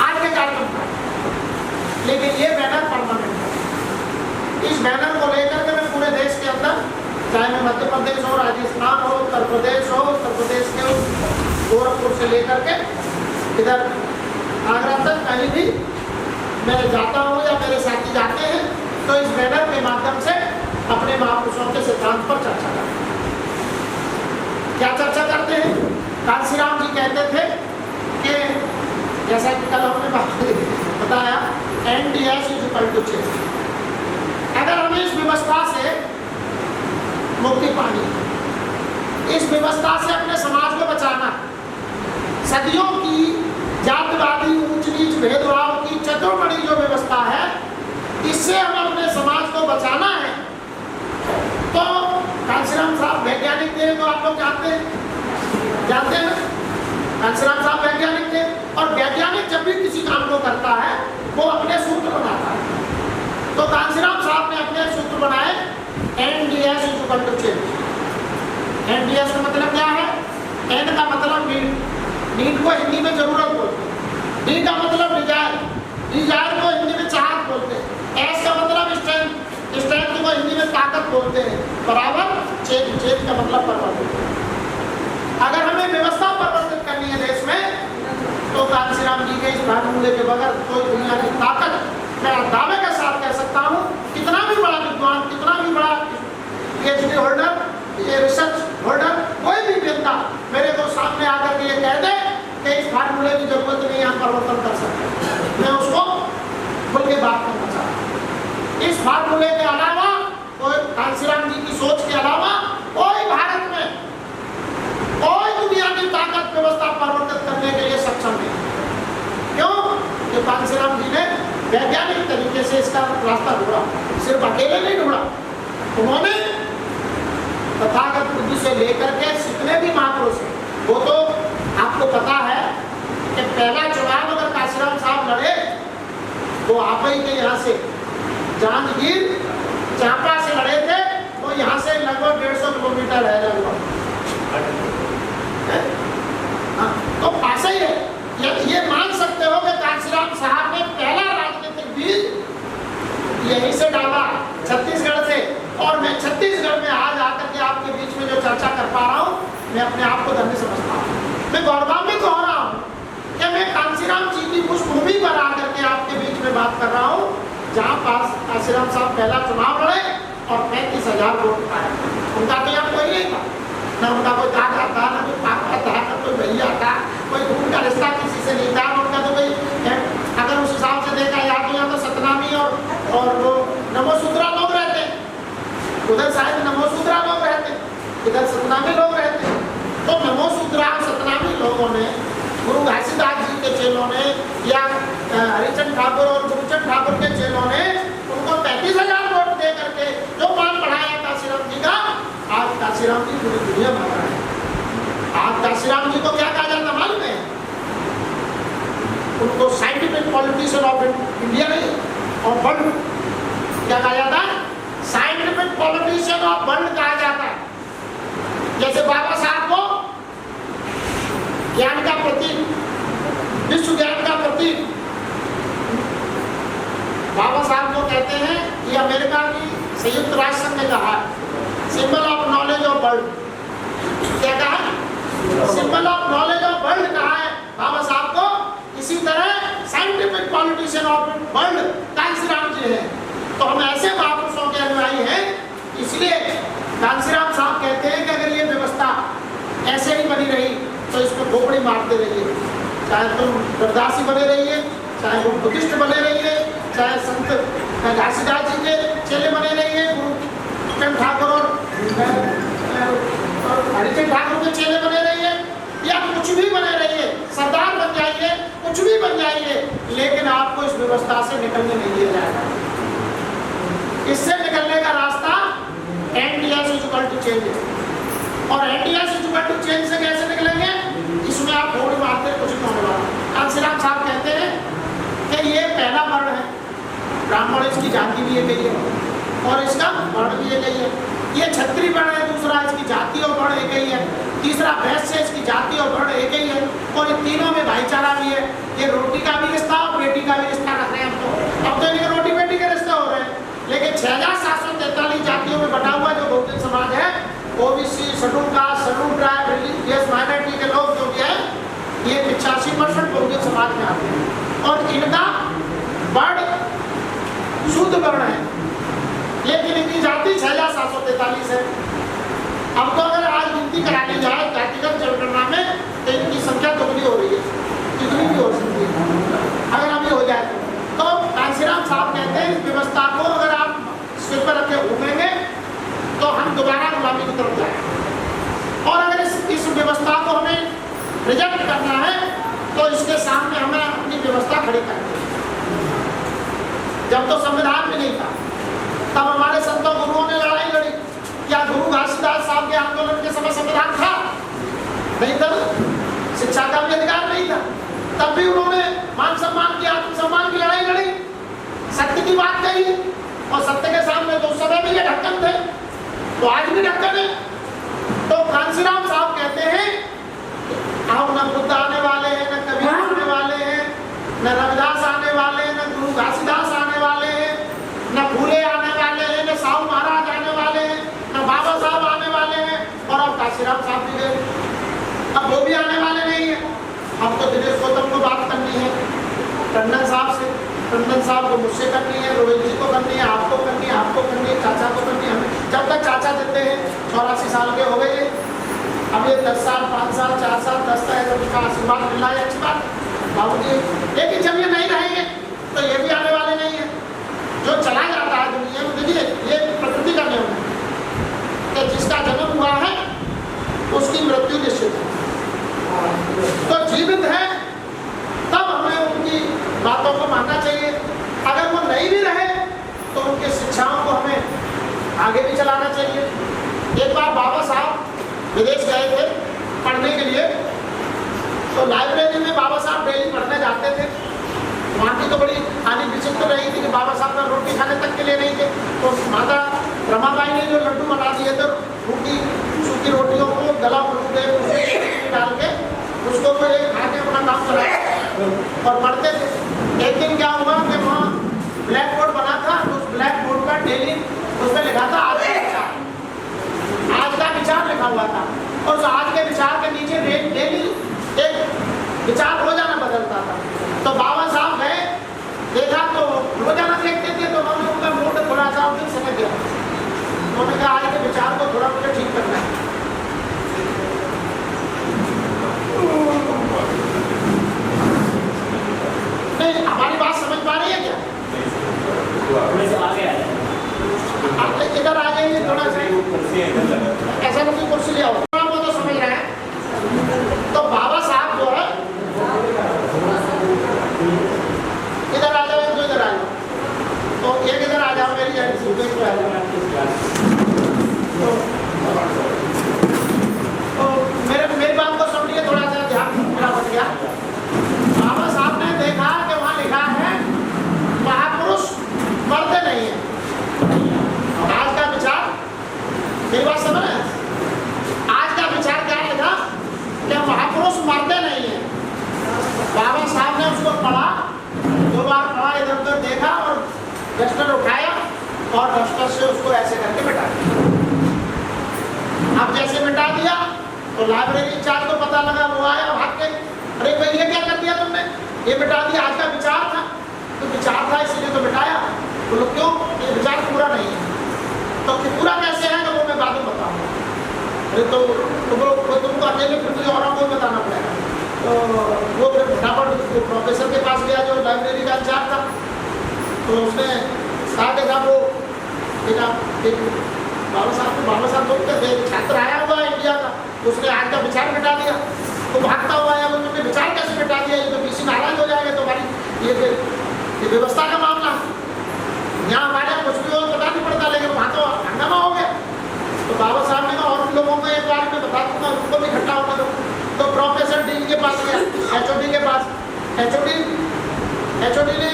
आज के कार्यक्रम का, लेकिन ये बैनर परमानेंट है। इस बैनर को लेकर के मैं पूरे देश के अंदर, चाहे मैं मध्य प्रदेश हो, राजस्थान हो, उत्तर प्रदेश हो, उत्तर प्रदेश के गोरखपुर से लेकर के इधर आगरा तक कहीं भी मैं जाता हूँ या मेरे साथी जाते हैं, तो इस बैनर के माध्यम से अपने महापुरुषों के सिद्धांत पर चर्चा करते हैं। क्या चर्चा करते हैं? कांशीराम जी कहते थे कि जैसा कि कल हमने बताया, NDS is equal to change. अगर हमें इस व्यवस्था से मुक्ति पानी, इस व्यवस्था से अपने समाज को बचाना, सदियों की जातिवादी ऊंच नीच भेदभाव की चतुर्मणि जो व्यवस्था है, इससे हम अपने समाज को बचाना है, तो कांशीराम साहब वैज्ञानिक थे, तो आप लोग जानते हैं ना, कांशीराम साहब वैज्ञानिक थे, और वैज्ञानिक जब भी किसी काम को करता है वो अपने सूत्र बनाता है। तो कांशीराम साहब ने अपने सूत्र बनाए, NDS is equal to change. NDS का मतलब क्या है? N का मतलब नीड को हिंदी में जरूरत बोलते हैं, D का मतलब डिजायर को हिंदी में चाहत बोलते हैं, S का मतलब स्ट्रेंथ को हिंदी में ताकत बोलते हैं, बराबर चेंज का मतलब परिवर्तन। अगर हमें व्यवस्था परिवर्तित करनी है देश में, तो कांशीराम जी के इस फार्मूले के बगैर कोई दुनिया की ताकत, मैं दावे के साथ कह सकता हूँ, कितना भी बड़ा विद्वान, कितना भी बड़ा PhD होल्डर, रिसर्च होल्डर, कोई भी व्यक्ति मेरे को सामने आकर के ये कह दे कि इस फार्मूले की जरूरत नहीं, यहाँ परिवर्तन कर सकते, मैं उसको खुल के बात करना चाहता हूँ। इस फार्मूले के अलावा, कोई कांशीराम जी की सोच के अलावा कोई भारत में कोई दुनिया की ताकत व्यवस्था परिवर्तित करने के लिए सक्षम नहीं। क्यों? कि कांशीराम जी ने वैज्ञानिक तरीके से इसका रास्ता ढूंढा, सिर्फ अकेले नहीं ढूंढा, उन्होंने तथागत बुद्धि से लेकर के जितने भी महापुरुष हैं, वो तो आपको पता है कि पहला चुनाव अगर कांशीराम साहब लड़े, वो आप ही के यहाँ से जांजगीर चांपा से लड़े थे, तो यहाँ से लगभग 150 किलोमीटर है लगभग, तो पास ही है। ये मान सकते हो कि कांशीराम साहब ने पहला राजनीतिक बीज यहीं से डाला, छत्तीसगढ़ से, और मैं छत्तीसगढ़ में आज आकर के आपके बीच में जो चर्चा कर पा रहा हूँ, मैं अपने आप को धन्य समझता हूँ। मैं गौरवान्वित हो रहा हूँ कि मैं कांशीराम जी की उस भूमि पर आकर के आपके बीच में बात कर रहा हूँ, जहाँ पास कांशीराम साहब पहला चुनाव लड़े और 35,000 वोट पाए। उनका तो यहाँ कोई नहीं था, न उनका कोई दादा था, न कोई पापा था, न कोई भैया था, कोई उनका रिश्ता किसी से नहीं था, उनका तो कोई, अगर उस हिसाब से देखा जाए तो यहाँ तो सतनामी और वो नमोसूत्रा लोग रहते, उधर शायद नमोसूत्रा लोग रहते, इधर सतनामी लोग रहते। तो नमोसूत्रा और सतनामी लोगों ने, गुरु घासीदास जी के चेलों ने, या हरिचंद ठाकुर और गुरुचंद ठाकुर के चेलों ने उनको 35,000 वोट दे करके जो मान बढ़ाया कांशीराम जी का, आज कांशीराम जी पूरी दुनिया में है। आज कांशीराम जी को क्या कहा जाता मालूम है? उनको साइंटिफिक पॉलिटिशियन ऑफ इंडिया नहीं, और वर्ल्ड क्या कहा जाता है? साइंटिफिक पॉलिटिशियन ऑफ वर्ल्ड कहा जाता है। जैसे बाबा साहब को ज्ञान का प्रतीक, विश्व ज्ञान का प्रतीक, बाबा साहब को कहते हैं, ये अमेरिका की संयुक्त राष्ट्र संघ ने कहा, symbol of knowledge of world. क्या कहा? Symbol of knowledge of world कहा है बाबा साहब को। इसी तरह scientific politician of world Kanshiram ji है। तो हम ऐसे महापुरुषों के अनुयायी हैं, इसलिए कांशीराम साहब कहते हैं कि अगर ये व्यवस्था ऐसे ही बनी रही तो इसको खोपड़ी मारते रहिए, चाहे तुम रविदासी बने रहिए, चाहे वो बुद्धिस्ट बने रहिए, चाहे संत घासीदास जी के चेले बने रहिए, गुरुचंद ठाकुर और हरिचंद ठाकुर के चेले बने रहिए, या कुछ भी बने रहिए, सरदार बन जाइए, कुछ भी बन जाइए, लेकिन आपको इस व्यवस्था से निकलने नहीं दिया जाएगा। इससे निकलने का रास्ता NDS is equal to change है। और NDS is equal to change से कैसे निकलेंगे? इसमें आप थोड़ी मारते कुछ नहीं होने वाला। कांशीराम साहब कहते हैं कि ये पहला वर्ण है, ब्राह्मण इसकी जाति भी एक ही है और इसका वर्ण भी एक ही है। ये क्षत्रिय वर्ण है दूसरा, जाति और वर्ण एक ही है, तीसरा वैश्य इसकी जाति और वर्ण एक ही है, और इन तीनों में भाईचारा भी है। ये रोटी का भी रिश्ता और बेटी का भी रिश्ता रख रहे हैं। अब तो इनके रोटी बेटी के रिश्ते हो रहे हैं, लेकिन 6743 जातियों में बटा हुआ जो बहुजन समाज है, OBC, schedule caste, schedule tribe, religious minority के लोग जो भी है, ये 85% बहुजन समाज में आते हैं और इनका वर्ण शुद्ध वर्ण है, लेकिन इनकी जाति 6743 है। अब तो अगर आज गिनती करा ली जाए जातिगत जनगणना में तो इनकी संख्या दोगुनी हो रही है, कितनी भी हो सकती है अगर अभी हो जाए तो। कांशीराम साहब कहते हैं इस व्यवस्था को अगर आप सिर पर रखे घूमेंगे तो हम दोबारा गुलामी की तरफ जाएंगे, और अगर इस व्यवस्था को हमें रिजेक्ट करना है तो इसके सामने हमें अपनी व्यवस्था खड़ी करनी है। जब तो संविधान में नहीं था तब हमारे संतों गुरुओं ने लड़ाई लड़ी। क्या गुरु घासीदास साहब के आंदोलन के समय संविधान था? नहीं था। शिक्षा का भी अधिकार नहीं था, तब भी उन्होंने मान सम्मान की, आत्मसम्मान की लड़ाई लड़ी, सत्य की बात कही, और सत्य के सामने तो उस समय भी ये ढक्कन थे, तो आज भी ढक्कन है। तो कांशीराम साहब कहते हैं अब न बुद्ध आने वाले हैं, न कबीर आने वाले हैं, न रविदास आने वाले हैं, न गुरु घासीदास आने वाले हैं, न फूले आने वाले हैं, न साहू महाराज आने वाले हैं, न बाबा साहब आने वाले हैं, और अब कांशीराम साहब भी गए, अब वो भी आने वाले नहीं है। अब तो दिनेश गौतम को बात करनी है, टंडन साहब से, टंडन साहब को मुझसे करनी है, रोहित जी को करनी है, आपको करनी है, आपको करनी है, चाचा को करनी है, हमें जब तक चाचा देते हैं 84 साल के हो गए, अब ये 10 साल 5 साल 4 साल 10 साल जब उसका आशीर्वाद मिल रहा है अच्छी बात बाबूजी, लेकिन जब ये नहीं रहेंगे तो ये भी आने वाले नहीं है। जो चला जाता है दुनिया में, देखिए ये प्रकृति का नियम है कि जिसका जन्म हुआ है उसकी मृत्यु निश्चित है। तो जीवित है तब हमें उनकी बातों को मानना चाहिए, अगर वो नहीं भी रहे तो उनकी शिक्षाओं को हमें आगे भी चलाना चाहिए। एक बार बाबा साहब विदेश गए थे पढ़ने के लिए, तो लाइब्रेरी में बाबा साहब डेली पढ़ने जाते थे। वहाँ की तो बड़ी हानि विचित्र रही थी कि बाबा साहब का रोटी खाने तक के लिए नहीं थे, तो माता रमाबाई ने जो लड्डू बना दिए थे सूखी रोटियों को गला डाल के उसको तो एक खा के अपना काम चला और पढ़ते थे। एक दिन क्या हुआ कि वहाँ ब्लैक बोर्ड बना था, उस ब्लैक बोर्ड पर डेली उसमें लिखा था आज का विचार, आज का विचार लिखा हुआ था, और उस आज के विचार के नीचे डेली एक विचार रोजाना बदलता था। तो बाबा साहब गए, देखा तो रोजाना देखते थे, तो उन्होंने उनका मूड थोड़ा सा उस दिन समझ गया। उन्होंने कहा आज के विचार को थोड़ा मुझे ठीक करना है। नहीं, हमारी बात समझ पा रही है क्या? आप इधर आ जाइए थोड़ा सा, ऐसा नहीं कुर्सी ले आओ, वो तो समझ रहे हैं। तो बाबा साहब जो है इधर आ जाओ, तो इधर आ जाओ, तो एक इधर आ जाओ, मेरी तो मेरी बात को समझिए, थोड़ा सा ध्यान मेरा बच गया। बाबा साहब ने देखा कि वहाँ लिखा है महापुरुष मरते नहीं है। आज का विचार, मेरी बात समझ रहे हैं? आज का विचार क्या लिखा कि महापुरुष मरते नहीं है। बाबा साहब ने उसको पढ़ा, 2 बार पढ़ा, इधर उधर देखा और डस्टर उठाया और डस्टर से उसको ऐसे करके मिटा दिया। अब जैसे मिटा दिया तो लाइब्रेरी इंचार्ज को पता लगा, वो आया भाग के, अरे भाई ये क्या कर दिया तुमने, ये मिटा दिया, आज का विचार था। तो विचार था इसीलिए तो मिटाया। बोलो क्यों? ये विचार पूरा नहीं है। तो पूरा कैसे है तो वो मैं बाद में बताऊंगा। अरे तो तुमको अकेले फिर तुझे औरों को बताना पड़ेगा। तो वो फिर फटाफट प्रोफेसर के पास गया जो लाइब्रेरी का इंचार्ज था, तो उसने कहा कि साहब वो बाबा साहब तो छात्र आया हुआ है इंडिया का, उसने आज का विचार मिटा दिया। तो भागता हुआ है, वो तुमने विचार कैसे मिटा दिया, ये तो बीसी नाराज हो जाएगा तुम्हारी ये व्यवस्था का मामला। यहाँ हमारे यहाँ कुछ भी हो पता नहीं पड़ता, लेकिन वहाँ तो हंगामा हो गया। तो बाबा साहब ने कहा और उन लोगों को एक बार मैं बता दूंगा, उनको भी इकट्ठा होगा। तो प्रोफेसर डीन के पास गया, एचओडी के पास, एचओडी ने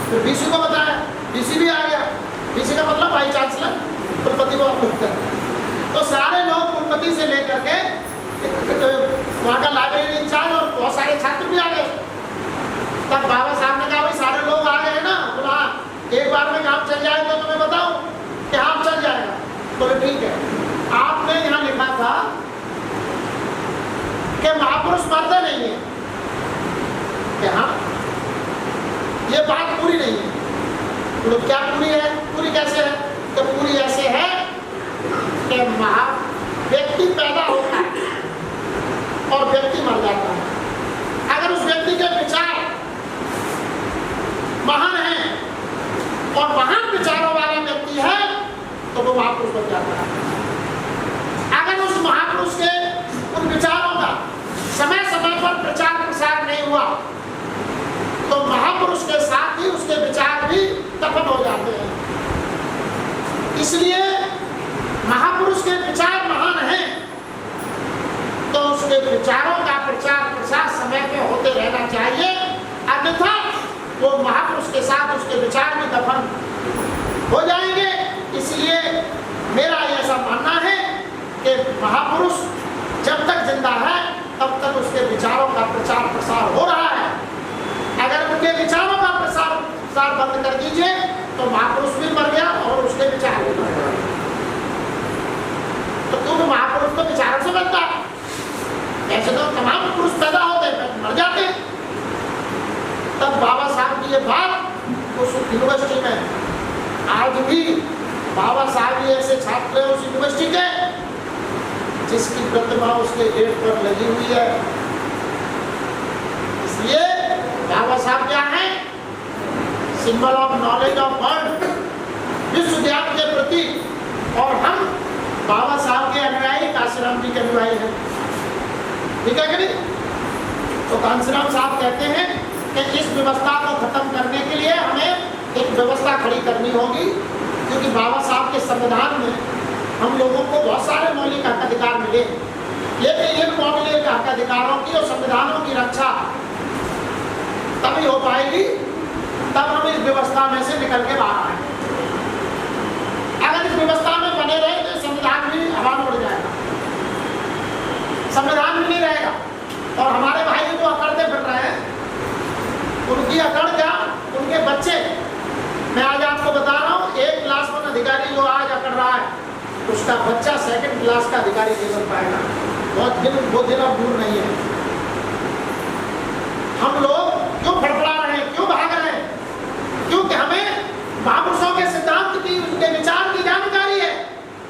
फिर बीसी को बताया, बीसी भी आ गया। बीसी का मतलब वाइस चांसलर, कुलपति को। तो सारे लोग पहुंचाए और बहुत सारे छात्र भी आ गए। तब बाबा साहब ने कहा भाई सारे लोग आ गए ना, बोला एक बार में काम चल जाए तो तुम्हें बताऊं कि हाँ चल जाएगा। बोले ठीक है। आपने यहाँ लिखा था कि महापुरुष मरते नहीं है, कि हाँ ये बात पूरी नहीं है। तो क्या पूरी है? पूरी कैसे है? तो पूरी ऐसे है कि व्यक्ति पैदा होता है और व्यक्ति मर जाता है। अगर उस व्यक्ति के विचार महान हैं और महान विचारों वाला व्यक्ति है तो वो महापुरुष बन जाता है। अगर उस महापुरुष के उन विचारों का समय समय पर प्रचार प्रसार नहीं हुआ तो महापुरुष के साथ ही उसके विचार भी दफन हो जाते हैं। इसलिए महापुरुष के विचार महान हैं तो उसके विचारों का प्रचार प्रसार समय पे होते रहना चाहिए, अन्यथा वो महापुरुष के साथ उसके विचार भी दफन हो जाएंगे। इसलिए मेरा ऐसा मानना है कि महापुरुष जब तक जिंदा है तब तक उसके विचारों का प्रचार प्रसार हो रहा है। अगर उनके विचारों का प्रसार बंद कर दीजिए तो महापुरुष भी मर गया और उसके विचार भी मर गए। तो क्योंकि महापुरुष तो विचारों से बनता है, ऐसे तो तमाम पुरुष पैदा होते हैं मर जाते हैं। तब बाबा साहब की ये बात उस यूनिवर्सिटी में आज भी बाबा साहब ही ऐसे छात्र हैं उस यूनिवर्सिटी के जिसकी प्रतिमा उसके गेट पर लगी हुई है। इसलिए बाबा साहब क्या है? Symbol of knowledge of world, विश्व ज्ञान के प्रति। और हम बाबा साहब के अनुयायी कांशीराम जी के अनुयायी हैं, ठीक है कि नहीं? तो कांशीराम साहब कहते हैं कि इस व्यवस्था को खत्म करने के लिए हमें एक व्यवस्था खड़ी करनी होगी, क्योंकि बाबा साहब के संविधान में हम लोगों को बहुत सारे मौलिक हक अधिकार मिले, लेकिन इन मौलिक हक अधिकारों की और संविधानों की रक्षा तभी हो पाएगी तब हम इस व्यवस्था में से निकल के बाहर आए। अगर इस व्यवस्था में बने रहे तो संविधान भी हवा में उड़ जाएगा, संविधान भी नहीं रहेगा। और हमारे भाई जो अकड़ते फिर रहे हैं उनकी अकड़ क्या, उनके बच्चे, मैं आज आपको बता रहा हूँ, एक क्लास वन अधिकारी जो आज अकड़ रहा है उसका बच्चा सेकंड क्लास का अधिकारी नहीं बन पाएगा। वो दिन अब दूर नहीं है। हम लोग क्यों फड़फड़ा रहे हैं, क्यों भाग रहे हैं? क्योंकि हमें महापुरुषों के सिद्धांत की, उनके विचार की जानकारी है,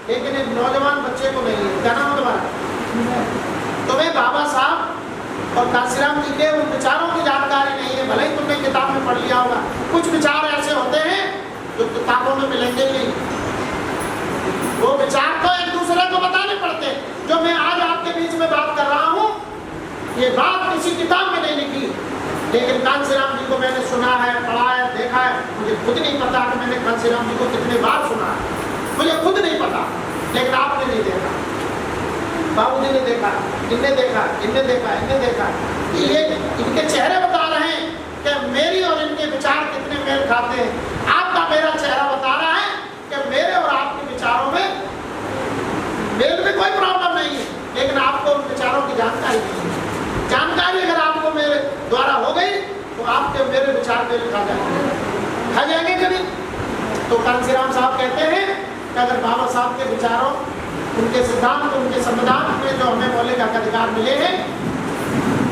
लेकिन एक नौजवान बच्चे को नहीं है। क्या नाम है तुम्हारा? तुम्हें बाबा साहब और कांशीराम जी के उन विचारों की जानकारी नहीं है। भले ही तुमने किताब में पढ़ लिया होगा, कुछ विचार ऐसे होते हैं जो किताबों में मिलेंगे नहीं। वो विचार तो एक दूसरे को बताने पड़ते। जो मैं आज आपके बीच में बात कर रहा हूँ ये बात किसी किताब में नहीं लिखी, लेकिन कांशीराम जी को मैंने सुना है, पढ़ा है, देखा है। मुझे खुद नहीं पता कि मैंने कांशीराम जी को कितने बार सुना है, मुझे खुद नहीं पता। लेकिन आपने नहीं देखा, बाबूजी ने देखा, इनने देखा, इनने देखा, इनने देखा। ये इनके चेहरे बता रहे हैं कि मेरी और इनके विचार कितने मेल खाते हैं। आपका मेरा चेहरा बता रहा है कि मेरे और आपके विचारों में मेल में कोई प्रॉब्लम नहीं है, लेकिन आपको उन विचारों की जानकारी नहीं है। जानकारी अगर आपको मेरे द्वारा हो गई तो आपके मेरे विचार पे लिखा जाएंगे, खा जाएंगे कि नहीं? तो कांशीराम साहब कहते हैं कि अगर बाबा साहब के विचारों, उनके सिद्धांत, उनके संविधान में जो हमें मौलिक अधिकार मिले हैं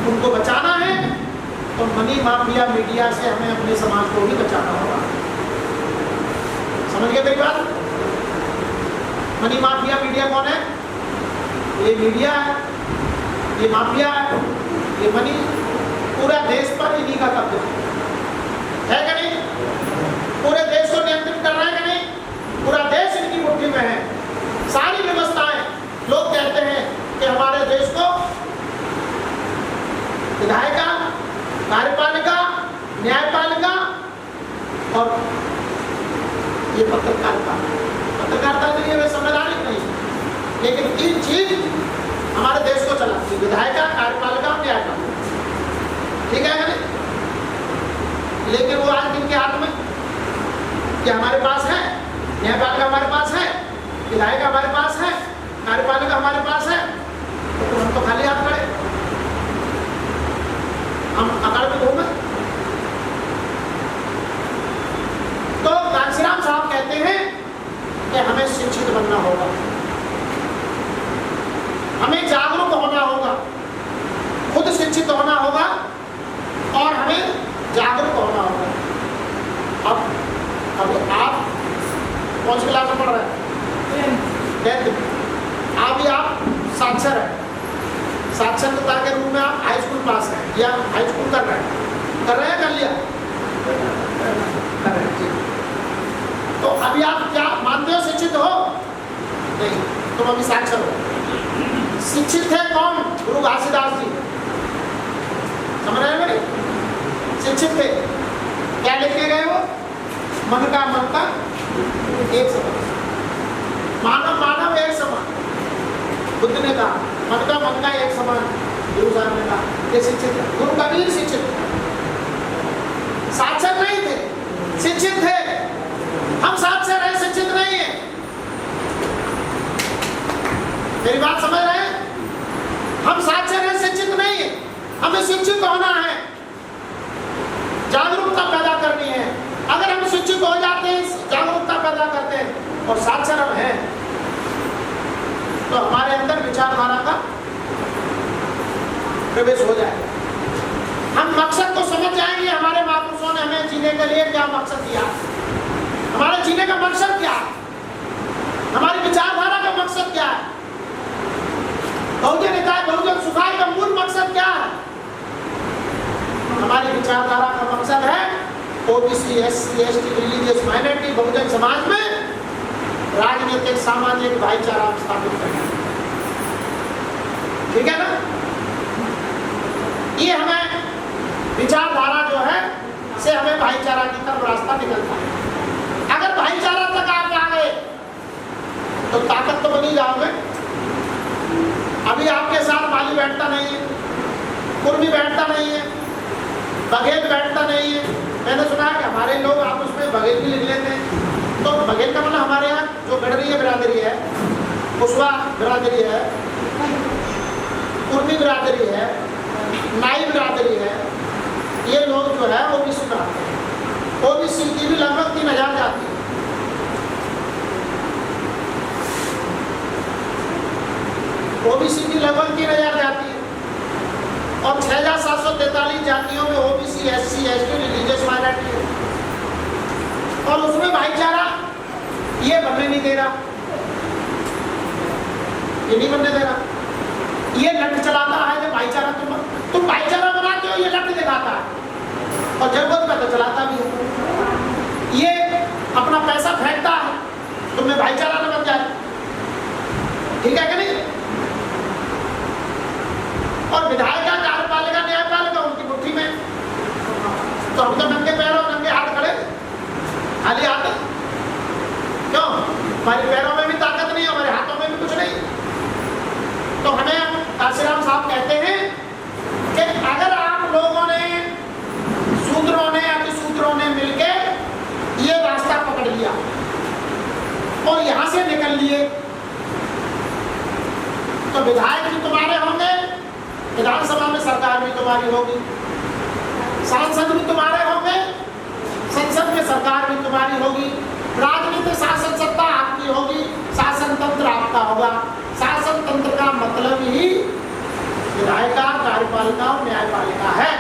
उनको बचाना है तो मनी माफिया मीडिया से हमें अपने समाज को भी बचाना होगा। समझ गए मेरी बात? मनी माफिया मीडिया कौन है? ये मीडिया है, ये माफिया है, ये मनी पूरा देश पर इन्हीं का कब्जा है कि नहीं? पूरे देश को नियंत्रित कर रहा है कि नहीं? पूरा देश इनकी मुट्ठी में है। सारी व्यवस्थाएं, लोग कहते हैं कि हमारे देश को विधायिका, कार्यपालिका, न्यायपालिका और ये पत्रकारिता के लिए वे संवैधानिक नहीं, लेकिन तीन चीज हमारे देश को चलाती है, विधायिका, कार्यपालिका और न्यायपालिका, ठीक है ना? लेकिन वो आज किनके हाथ में? क्या हमारे पास है? न्यायपालिका हमारे पास है, विधायिका हमारे पास है, कार्यपालिका हमारे पास है, तो हम तो खाली हाथ खड़े। अभी आप साक्षर हैं, साक्षरता के रूप में आप हाई स्कूल पास हैं या हाई स्कूल कर रहे हैं, कर लिया कर रहे हैं, ठीक। तो अभी आप क्या मानते हो, शिक्षित हो? नहीं, तुम अभी साक्षर हो। शिक्षित है कौन? गुरु घासीदास जी, समझ रहे हैं? शिक्षित थे, क्या लिख के गए वो? मन का एक समान, मानव एक समान। बुद्ध ने कहा मन का एक समान। गुरु साहब ने कहा ये शिक्षित है। गुरु कबीर शिक्षित थे, साक्षर नहीं थे, शिक्षित थे। हम साक्षर हैं, शिक्षित नहीं है। मेरी बात समझ रहे हैं? हम साक्षर हैं, शिक्षित नहीं है। हमें शिक्षित होना है, जागरूकता पैदा करनी है। अगर हम शिक्षित हो जाते हैं, जागरूकता पैदा करते हैं और साक्षर हम हैं, तो हमारे अंदर विचारधारा का प्रवेश हो जाए। हम मकसद को समझ जाएंगे, हमारे महापुरुषों ने हमें जीने के लिए क्या मकसद दिया, हमारे जीने का मकसद क्या है, हमारी विचारधारा का मकसद क्या है, बहुजन हिताय बहुजन सुखाय का मूल मकसद क्या है। हमारी विचारधारा का मकसद है OBC, SC, ST, religious minority, बहुजन समाज में राजनीतिक सामाजिक भाईचारा स्थापित करना, ठीक है ना? ये हमें विचारधारा जो है से हमें भाईचारा की तरफ रास्ता निकलता है। अगर भाईचारा तक आप आ गए तो ताकत तो बनी जाओगे। अभी आपके साथ माली बैठता नहीं है, कुर्मी बैठता नहीं है, बघेल बैठता नहीं है। मैंने सुना है कि हमारे लोग आपस में बघेल भी लिख लेते हैं। तो बघेल का मतलब हमारे यहाँ जो गढ़रिया बिरादरी है, कुशवा बिरादरी है, कुर्मी बिरादरी है, नाई बिरादरी है, ये लोग जो है ओबीसी में आते हैं। ओबीसी की भी लगभग 3000 जाती है। ओबीसी की लगभग 3000 जाती है और 6743 जातियों में OBC, SC, ST, religious minority है। और उसमें भाईचारा ये बनने नहीं दे रहा, ये नहीं बनने दे रहा। ये लट चलाता है कि भाईचारा तुम भाईचारा बनाते हो, ये लट दिखाता है और जरूरत में तो चलाता भी है। ये अपना पैसा फेंकता है, तुम्हें भाईचारा न बन जाए, ठीक है कि नहीं? और विधायिका, कार्यपालिका, न्यायपालिका उनकी मुट्ठी में। तो हम तो नंगे पैरों नंगे हाथ खड़े, खाली हाथ। क्यों? हमारे पैरों में भी ताकत नहीं, हमारे हाथों में भी कुछ नहीं। तो हमें काशीराम साहब कहते हैं कि अगर आप लोगों ने, शूद्रों ने, अतिशूद्रों ने मिलकर ये रास्ता पकड़ लिया और यहां से निकल लिए, तो विधायक भी तुम्हारे होंगे, विधानसभा में सरकार भी तुम्हारी होगी, सांसद भी तुम्हारे होंगे, संसद में सरकार भी तुम्हारी होगी, राजनीतिक शासन सत्ता आपकी होगी, शासन तंत्र आपका होगा। शासन तंत्र का मतलब ही विधायिका, कार्यपालिका और न्यायपालिका है।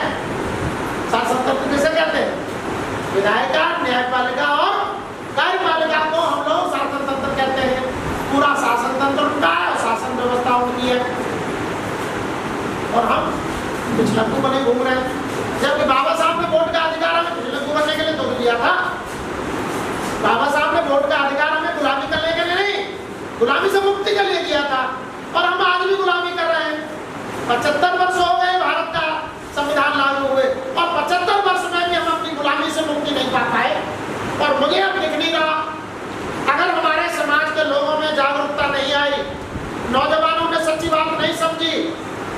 शासन तंत्र किसे कहते हैं? विधायिका, न्यायपालिका और कार्यपालिका को हम लोग शासन तंत्र कहते हैं। पूरा शासन तंत्र उनका है और शासन व्यवस्था उनकी है और हम पिछलक्कू बने घूम रहे हैं। जबकि बाबा साहब ने वोट का अधिकार हमें पिछलक्कू बनने के लिए तो दिया था। बाबा साहब ने वोट का अधिकार हमें गुलामी करने के लिए नहीं, गुलामी से मुक्ति के लिए दिया था और हम आज भी गुलामी कर रहे हैं। 75 वर्ष हो गए भारत का संविधान लागू हुए और 75 वर्ष में भी हम अपनी गुलामी से मुक्ति नहीं पा पाए। और मुझे अब दिख नहीं रहा, अगर हमारे समाज के लोगों में जागरूकता नहीं आई, नौजवानों ने सच्ची बात नहीं समझी,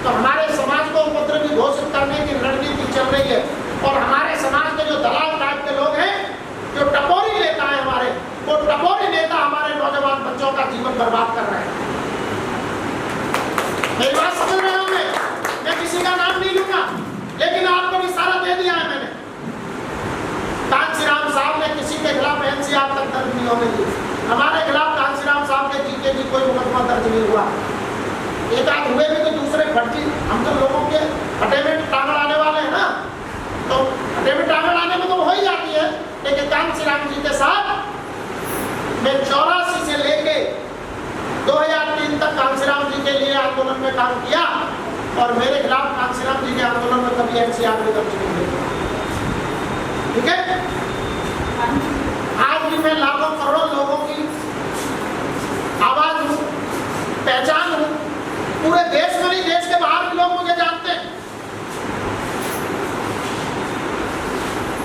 तो हमारे समाज को उपद्रवी घोषित करने की रणनीति चल रही है। और हमारे समाज के जो दलाल टाइप के लोग हैं, जो टपोरी नेता है हमारे, वो टपोरी नेता हमारे नौजवान बच्चों का जीवन बर्बाद कर रहे हैं। मेरी बात समझ रहे होंगे? मैं किसी का नाम नहीं लूंगा, लेकिन आपको इशारा दे दिया है मैंने। कांशीराम साहब ने किसी के खिलाफ एनसीआर तक दर्ज नहीं होने दी। हमारे खिलाफ कांशीराम साहब के जीते भी कोई मुकदमा दर्ज नहीं हुआ। एक आध हुए भी तो दूसरे फर्जी, हम तो लोगों के हटे में टांगड़ आने वाले हैं ना, तो हटे में टांगड़ आने में तो हो ही जाती है। लेकिन कांशीराम जी के साथ मैं 84 से लेके 2003 तक कांशीराम आंदोलन में काम किया और मेरे खिलाफ कांशीराम जी के आंदोलन में कभी एनसीआर में दर्ज नहीं हुई। ठीक है, आज भी मैं लाखों करोड़ों लोगों की आवाज हूं, पहचान हूं। पूरे देश में नहीं, देश के बाहर भी लोग मुझे जानते हैं।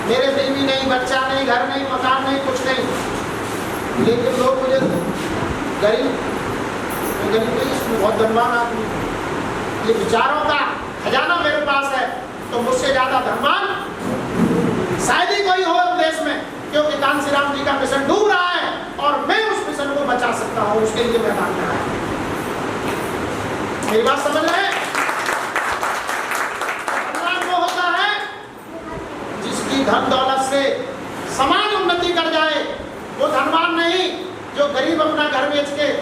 मेरे बीवी नहीं, बच्चा नहीं, घर नहीं, मकान नहीं, कुछ नहीं, लेकिन लोग मुझे गरीब नहीं, बहुत धनवान आदमी, ये विचारों का खजाना मेरे पास है, तो मुझसे ज्यादा धनवान शायद ही कोई हो देश में, क्योंकि कांशीराम जी का मिशन डूब रहा है और मैं उस मिशन को बचा सकता हूं, उसके लिए मैदान में आया। मेरी बात समझ रहे हैं? धनवान वो होता है जिसकी धन दौलत से समाज उन्नति कर जाए, वो धनवान नहीं जो गरीब अपना घर बेच के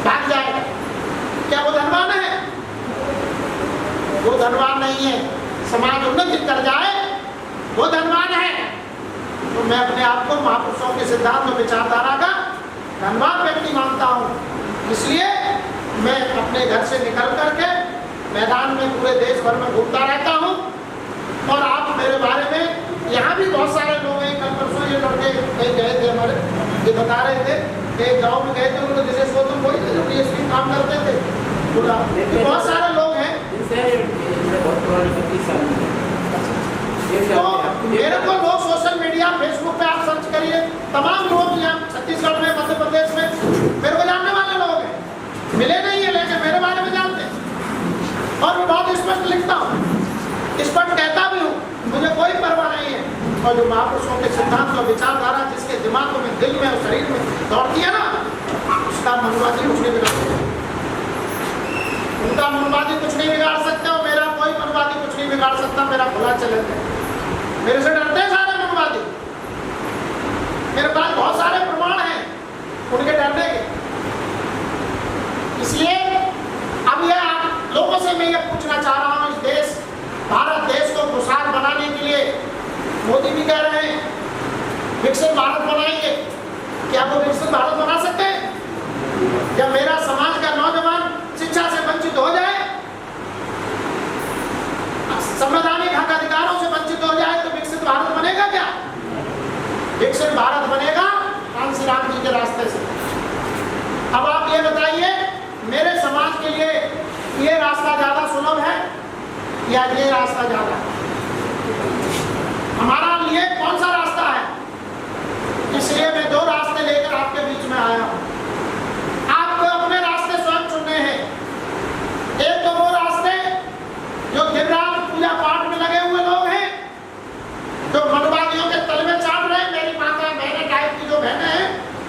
भाग जाए। क्या वो धनवान है? वो धनवान नहीं है। समाज उन्नति कर जाए वो धनवान है। तो मैं अपने आप को महापुरुषों के सिद्धांत और विचारधारा का धनवान व्यक्ति मानता हूँ। इसलिए मैं अपने घर से निकल करके मैदान में पूरे देश भर में घूमता रहता हूँ। और आप मेरे बारे में, यहाँ भी बहुत सारे लोग हैं, कल परसों ये लड़के कहीं गए थे हमारे, ये बता रहे थे कि एक गाँव में गए थे, उनको जैसे सो तुम वही थे जो DSP काम करते थे, बोला बहुत सारे लोग हैं। तो मेरे को लोग सोशल मीडिया फेसबुक पे आप सर्च करिए, तमाम लोग यहाँ छत्तीसगढ़ में, मध्य प्रदेश में मेरे को जानने वाले लोग हैं, मिले नहीं है लेकिन मेरे बारे में जानते हैं। और मैं बहुत स्पष्ट लिखता हूँ, स्पष्ट कहता भी हूँ, मुझे कोई परवाह नहीं है। और जो महापुरुषों के सिद्धांत और विचारधारा जिसके दिमाग में, दिल में और शरीर में दौड़ती है ना, उसका मनवादी कुछ नहीं बिगाड़ सकता। उनका मनवादी कुछ नहीं बिगाड़ सकते और मेरा कोई मनवादी कुछ नहीं बिगाड़ सकता। मेरा खुला चैलेंज है। मेरे से डरते हैं सारे मनवादी, मेरे पास बहुत सारे प्रमाण हैं उनके डरने के। इसलिए अब ये आप लोगों से मैं ये पूछना चाह रहा हूँ, इस देश, भारत देश को खुशहाल बनाने के लिए मोदी भी कह रहे हैं विकसित भारत बनाएंगे। क्या वो विकसित भारत बना सकते हैं? जब मेरा समाज का नौजवान शिक्षा से वंचित हो जाए, संवैधानिक हक अधिकारों से वंचित हो जाए, तो विकसित भारत बनेगा क्या? विकसित भारत बनेगा कांशीराम जी के रास्ते से। अब आप ये बताइए, मेरे समाज के लिए ये रास्ता ज्यादा सुलभ है या ये रास्ता ज्यादा? हमारा लिए कौन सा रास्ता है? इसलिए मैं दो रास्ते लेकर आपके बीच में आया हूं। आपको अपने रास्ते स्वयं चुनने हैं। एक तो वो रास्ते जो दिन रात पूजा पाठ में लगे हुए लोग हैं, जो मनवादियों के तल में चाट रहे हैं। मेरी माता बहने टाइप की जो बहनें हैं,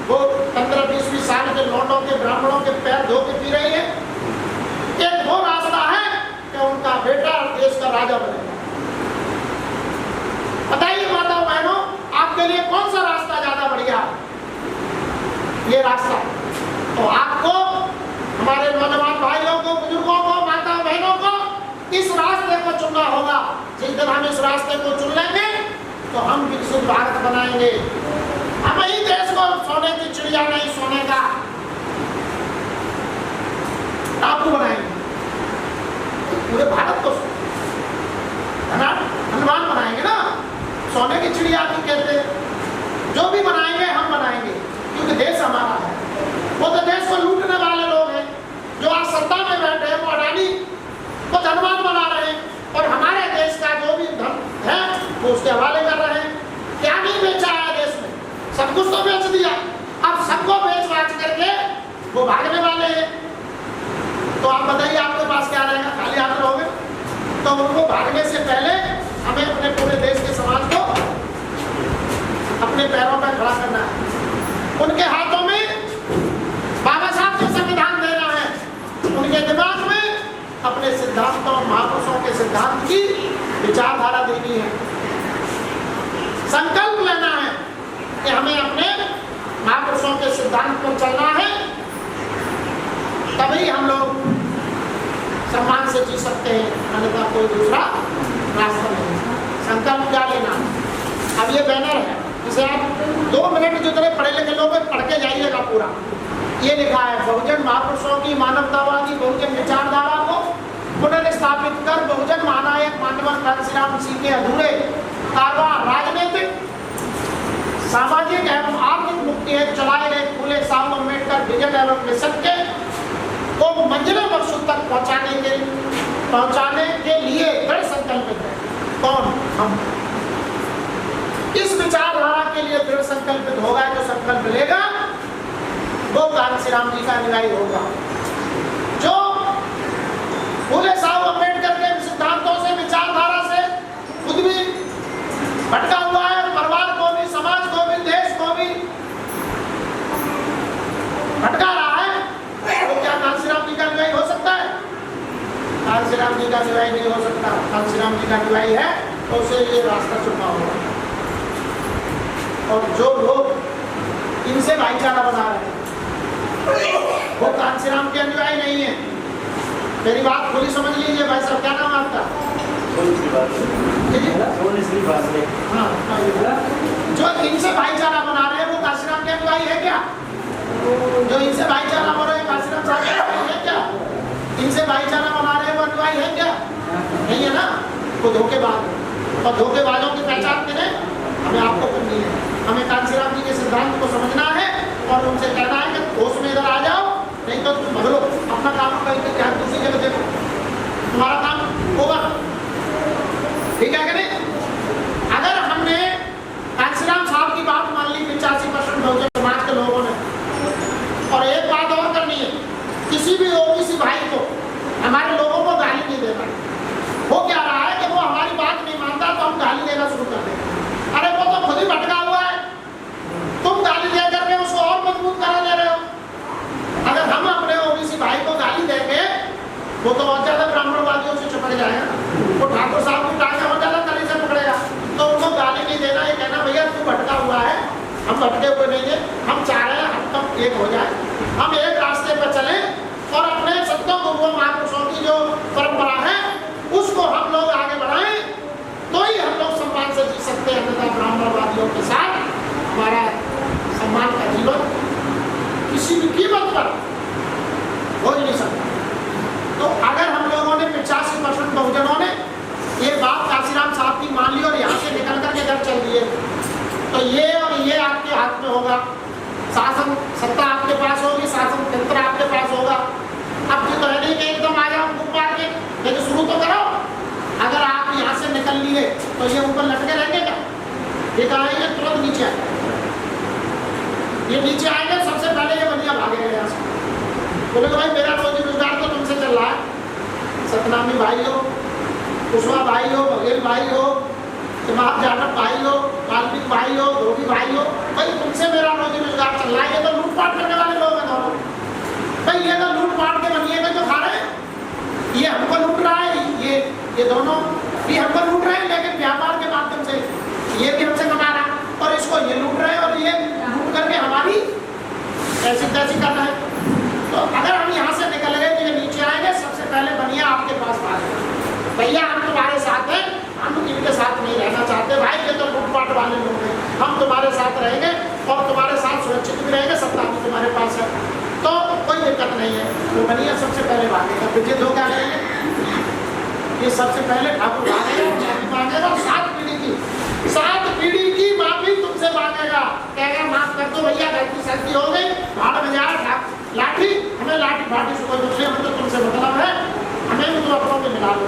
वो 15-20 साल के लौंडों के, ब्राह्मणों के पैर धो के पी रही है। एक वो रास्ता है कि उनका बेटा देश का राजा बनेगा। बताइए माताओं बहनों, आपके लिए कौन सा रास्ता ज्यादा बढ़िया है? ये रास्ता। तो आपको, हमारे नौजवान भाइयों को, बुजुर्गों को, माताओं बहनों को इस रास्ते को चुनना होगा। जिस दिन हम इस रास्ते को चुन लेंगे तो हम विकसित भारत बनाएंगे। हम ही देश को सोने की चिड़िया नहीं, सोने का टापू बनाएंगे। पूरे भारत को धनवान बनाएंगे ना, सोने की चिड़िया भी कहते हैं। जो भी बनाएंगे हम बनाएंगे, क्योंकि देश हमारा है। वो तो देश को लूटने वाले लोग हैं जो आज सत्ता में बैठे हैं, वो अडानी को धनवान बना रहे हैं और हमारे देश का जो भी धन है वो उसके हवाले कर रहे हैं। क्या नहीं बेचा है देश में? सब कुछ तो बेच दिया। अब सबको बेच बाच करके वो भागने वाले हैं। तो आप बताइए, आपके पास क्या रहेगा? खाली हाथ रहोगे? तो उनको भागने से पहले हमें अपने पूरे देश के समाज को अपने पैरों पर खड़ा करना है। उनके हाथों में बाबा साहब को संविधान देना है, उनके दिमाग में अपने सिद्धांतों, महापुरुषों के सिद्धांत की विचारधारा देनी है। संकल्प लेना है कि हमें अपने महापुरुषों के सिद्धांत पर चलना है, तभी हम लोग सम्मान से जी सकते हैं, अन्यथा कोई दूसरा रास्ता नहीं। संकल्प क्या लेना? अब ये बैनर है, इसे आप 2 मिनट जितने पढ़े लिखे लोग पढ़ के जाइएगा पूरा। ये लिखा है, बहुजन महापुरुषों की मानवतावादी बहुजन विचारधारा स्थापित कर बहुजन महानायक मानवन कांशीराम सिंह के अधूरे कारवां राजनीतिक, सामाजिक एवं आर्थिक मुक्ति हेतु चलाए गए फूले साहब अम्बेडकर विजन एवं मिशन के को मंजिलों वर्षों तक पहुंचाने के लिए दृढ़ संकल्पित है। कौन? हम। इस विचारधारा के लिए दृढ़ संकल्पित होगा, जो संकल्प लेगा वो कांशीराम जी का अनुयायी होगा। जो फूले साहब अम्बेडकर के सिद्धांतों से, विचारधारा से खुद भी भटका हुआ है, परिवार को भी, समाज को भी, देश को भी भटका रहा है, तो क्या कांशीराम जी का अनुयायी हो सकता है? कांशीराम जी का अनुयायी नहीं हो सकता। कांशीराम जी का अनुयायी है तो उसे ये रास्ता चुनना होगा। और जो लोग इनसे भाईचारा बना रहे हैं वो कांशीराम के अनुयायी नहीं है। मेरी बात खुली समझ लीजिए भाई साहब। क्या नाम है आपका? हाँ, जो इनसे भाईचारा बना रहे हैं वो कांशीराम के अनुयायी है क्या? जो इनसे भाईचारा बना रहे हैं कांशीराम साहब के अनुयायी है क्या? इनसे भाईचारा बना रहे हैं वो अनुयायी है क्या? नहीं है ना। वो धोखेबाज, और धोखेबाजों की पहचान करें हमें आपको करनी है। हमें कांशीराम जी के सिद्धांत को समझना है और उनसे कहना है कि होश में इधर आ जाओ, नहीं तो तुम भगलो, अपना काम करके क्या दूसरी जगह देखो, तुम्हारा काम ओवर। ठीक है कि नहीं? अगर हमने कांशीराम साहब की बात मान ली 85% बहुजन समाज के लोगों ने, और एक बात और करनी है, किसी भी ओबीसी भाई को, हमारे लोगों को गाली नहीं देना। वो क्या रहा है कि वो हमारी बात नहीं मानता तो हम गाली देना शुरू कर देंगे। अरे वो तो खुद ही भटका हुआ है, तुम गाली दे करके उसको और मजबूत करा दे रहे हो। अगर हम अपने ओबीसी भाई को गाली देंगे वो तो बहुत ज्यादा ब्राह्मणवादियों से चिपक जाएगा, वो ठाकुर साहब की टांगे बहुत ज्यादा तली से पकड़ेगा। तो उनको गाली नहीं देना, ये कहना भैया तू भटका हुआ है, हम भटके हुए नहीं है, हम चाह रहे हैं हम तब एक हो जाए, हम एक रास्ते पर चले और अपने सत्यों गुरुओं महापुरुषों की जो परंपरा है उसको हम लोग आगे बढ़ाएं, तो ही हम लोग सम्मान से जी सकते हैं। अन्यथा ब्राह्मणवादियों के साथ हमारा सम्मान का जीवन किसी भी कीमत पर हो ही नहीं सकता। तो अगर हम लोगों ने 85% बहुजनों ने ये बात कांशीराम साहब की मान ली और यहाँ से निकल करके घर चल दिए, तो ये और ये आपके हाथ में होगा। शासन सत्ता आपके पास होगी, शासन तंत्र आपके पास होगा। अब ये तो है नहीं कि एकदम आ जाओ बुक मार के, लेकिन शुरू तो करो। अगर आप यहाँ से निकल लिए तो ये ऊपर लटके रहेंगे क्या? ये कहाँ आएंगे? तुरंत नीचे आएंगे। ये नीचे आएंगे, सबसे पहले ये बनिया भागेगा यहाँ से, बोले भाई मेरा रोजी रोजगार तो तुमसे चल रहा है। सतनामी भाई हो, कुशवाहा भाई हो, बघेल भाई हो, जमात जाटव भाई हो, वाल्मीकि भाई हो, धोबी भाई हो, भाई तुमसे मेरा रोजी रोजगार चल रहा है। ये तो लूटपाट करने वाले लोग हैं दोनों भाई। ये तो लूटपाट के बनिए में जो खा रहे हैं, ये हमको लूट रहा है, ये दोनों भी हमको लूट रहे हैं, लेकिन व्यापार के माध्यम से ये भी हमसे कमा रहा है, और इसको ये लूट रहे हैं और ये लूट करके हमारी ऐसी तैसी कर रहे हैं। तो अगर हम यहाँ से निकल गए तो ये नीचे आएंगे, सबसे पहले बनिया आपके पास भागेगा, भैया हम तुम्हारे साथ हैं, हम इनके साथ नहीं रहना चाहते भाई, ये तो लूटपाट वाले लोग हैं, हम तुम्हारे साथ रहेंगे और तुम्हारे साथ सुरक्षित भी रहेंगे, सत्ता भी तुम्हारे पास है, तो कोई दिक्कत नहीं है। वो बनिया सबसे पहले भागेगा। फिर ये दो क्या करेंगे? ये सबसे पहले ठाकुर भागेगा, माफी मांगेगा, 7 पीढ़ी की माफी तुमसे मांगेगा, कहेगा माफ कर दो भैया, गलती सलती हो गई, भाड़ में जा लाठी, हमें लाठी फाटी से कोई दूसरे, हम तो तुमसे मतलब है, हमें भी तो अपनों में मिला लो।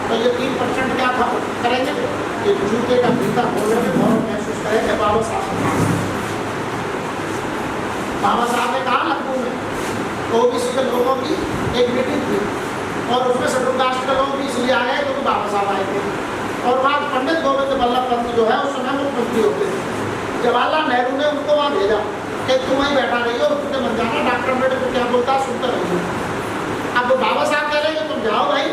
तो ये 3% क्या था करेंगे? ये जूते का भीतर बोलने में गौरव महसूस करेंगे। बाबा साहब ने कहा लखनऊ में ओबीसी के लोगों की एक मीटिंग थी और उसमें शेड्यूल कास्ट के लोग भी इसलिए आ गए क्योंकि बाबा साहब आए थे। और वहाँ पंडित गोविंद बल्लभ पंत जो है उस समय मुख्यमंत्री होते थे। जवाहरलाल नेहरू ने उनको वहाँ भेजा कि तुम वहीं बैठा रही हो, तुमने बन जाना, डॉक्टर अम्बेडकर क्या बोलता है सुनते रहिए। अब बाबा साहब कह रहे हैं तुम जाओ भाई,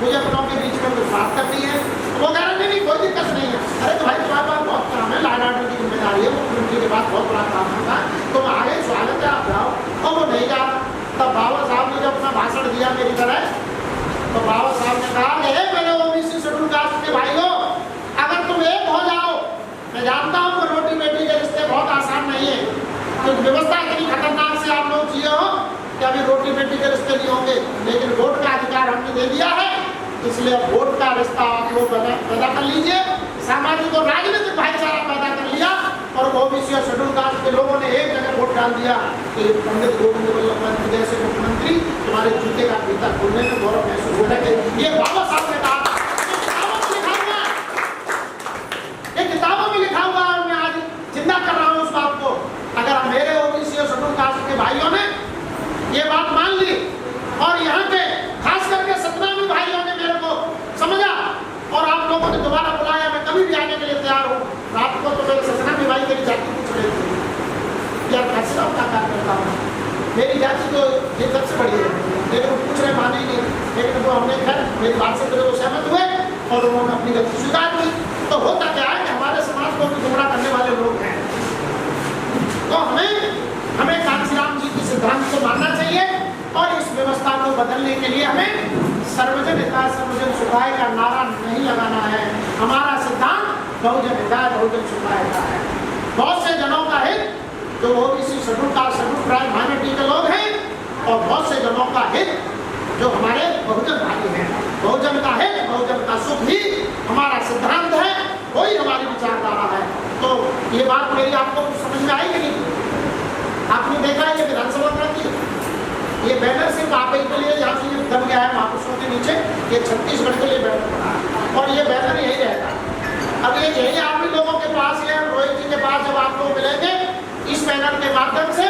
मुझे अपनों के बीच में कुछ बात करनी है। वो कह रहे नहीं कोई दिक्कत नहीं है। अरे तो भाई तुम्हारे पास बहुत काम है, लॉ एंड ऑर्डर की जिम्मेदारी है, मुख्यमंत्री के पास बहुत बड़ा काम होता है, तुम आगे स्वागत है, आप जाओ। और वो नहीं जा रहा। तब बाबा साहब ने जब अपना भाषण दिया मेरी तरह, तो बाबा साहब ने कहा मेरे ओबीसी शेड्यूल कास्ट के भाई हो, अगर तुम एक हो जाओ, मैं जानता हूँ कि रोटी बेटी के रिश्ते बहुत आसान नहीं है, क्योंकि व्यवस्था इतनी खतरनाक से आप लोग जिए हो कि अभी रोटी बेटी के रिश्ते नहीं होंगे, लेकिन वोट का अधिकार हमने दे दिया है, इसलिए वोट का रिश्ता आप लोग पैदा कर लीजिए, सामाजिक और राजनीतिक भाईचारा पैदा कर लिया और ओबीसी और शेड्यूल कास्ट के लोगों ने एक जगह वोट डाल दिया कि पंडित गोविंद वल्लभ पंत जैसे मुख्यमंत्री तुम्हारे जूते का फीता खोलने में गौरव महसूस हो रहा है। ये बाबा साहब ने कहा, ये किताबों में लिखा हुआ है, मैं आज जिंदा कर रहा हूँ उस बात को। अगर मेरे ओबीसी और शेड्यूल कास्ट के भाइयों ने ये बात मान ली और यहाँ पे खास करके सतनामी भाइयों ने मेरे को समझा और आप लोगों ने दोबारा बुलाया, मैं कभी भी आने के लिए तैयार हूँ। रात को तो मेरे सतनामी भाई मेरी जाति पूछ रहे थे यार कैसे का कार्य करता हूँ, मेरी जाति तो ये सबसे बड़ी है, लेकिन वो पूछ रहे माने नहीं, लेकिन वो हमने खैर मेरी बात से वो सहमत हुए और उन्होंने अपनी गलती स्वीकार की। तो होता क्या है कि हमारे समाज को भी गुमराह करने वाले लोग हैं, तो हमें कांशीराम जी के सिद्धांत को मानना चाहिए और इस व्यवस्था को बदलने के लिए हमें सर्वजन हिताय सर्वजन सुखाय का नारा नहीं लगाना है। हमारा सिद्धांत बहुजन हिताय बहुजन सुखाय का है। बहुत से जनों का हित जो OBC schedule caste schedule tribe minority के लोग हैं और बहुत से जनों का हित जो हमारे बहुजन भाई हैं। बहुजन का हित बहुजन का सुख ही हमारा सिद्धांत है, वही हमारी विचारधारा है। तो ये बात मेरी आपको समझ में आई कि नहीं? आपने देखा ये विधानसभा की ये बैनर सिर्फ आप ही के लिए यहाँ से दब गया है महापुरुषों के नीचे, ये छत्तीसगढ़ के लिए बैनर बना है और ये बैनर यही रहेगा। अब ये यही आप ही लोगों के पास है, रोहित जी के पास जब आप लोग मिलेंगे इस बैनर के माध्यम से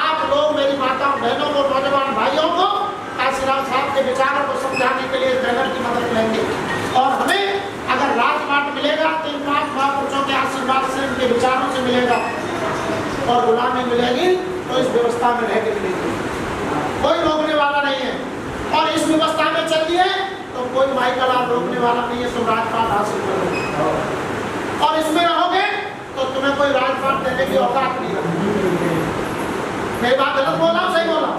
आप लोग मेरी माताओं बहनों को नौजवान भाइयों को कांशीराम साहब के विचारों को समझाने के लिए बैनर की मदद लेंगे और हमें अगर राजपाट मिलेगा तो इन महापुरुषों के आशीर्वाद से उनके विचारों से मिलेगा और गुलामी मिलेगी तो इस व्यवस्था में रह के मिलेगी, कोई रोकने वाला नहीं है। और इस व्यवस्था में चलिए तो कोई माइकल आप रोकने वाला नहीं है, तुम राजपाट हासिल करोगे और इसमें रहोगे तो तुम्हें कोई राजपाट देने की औकात नहीं है। मेरी बात गलत बोला सही बोला?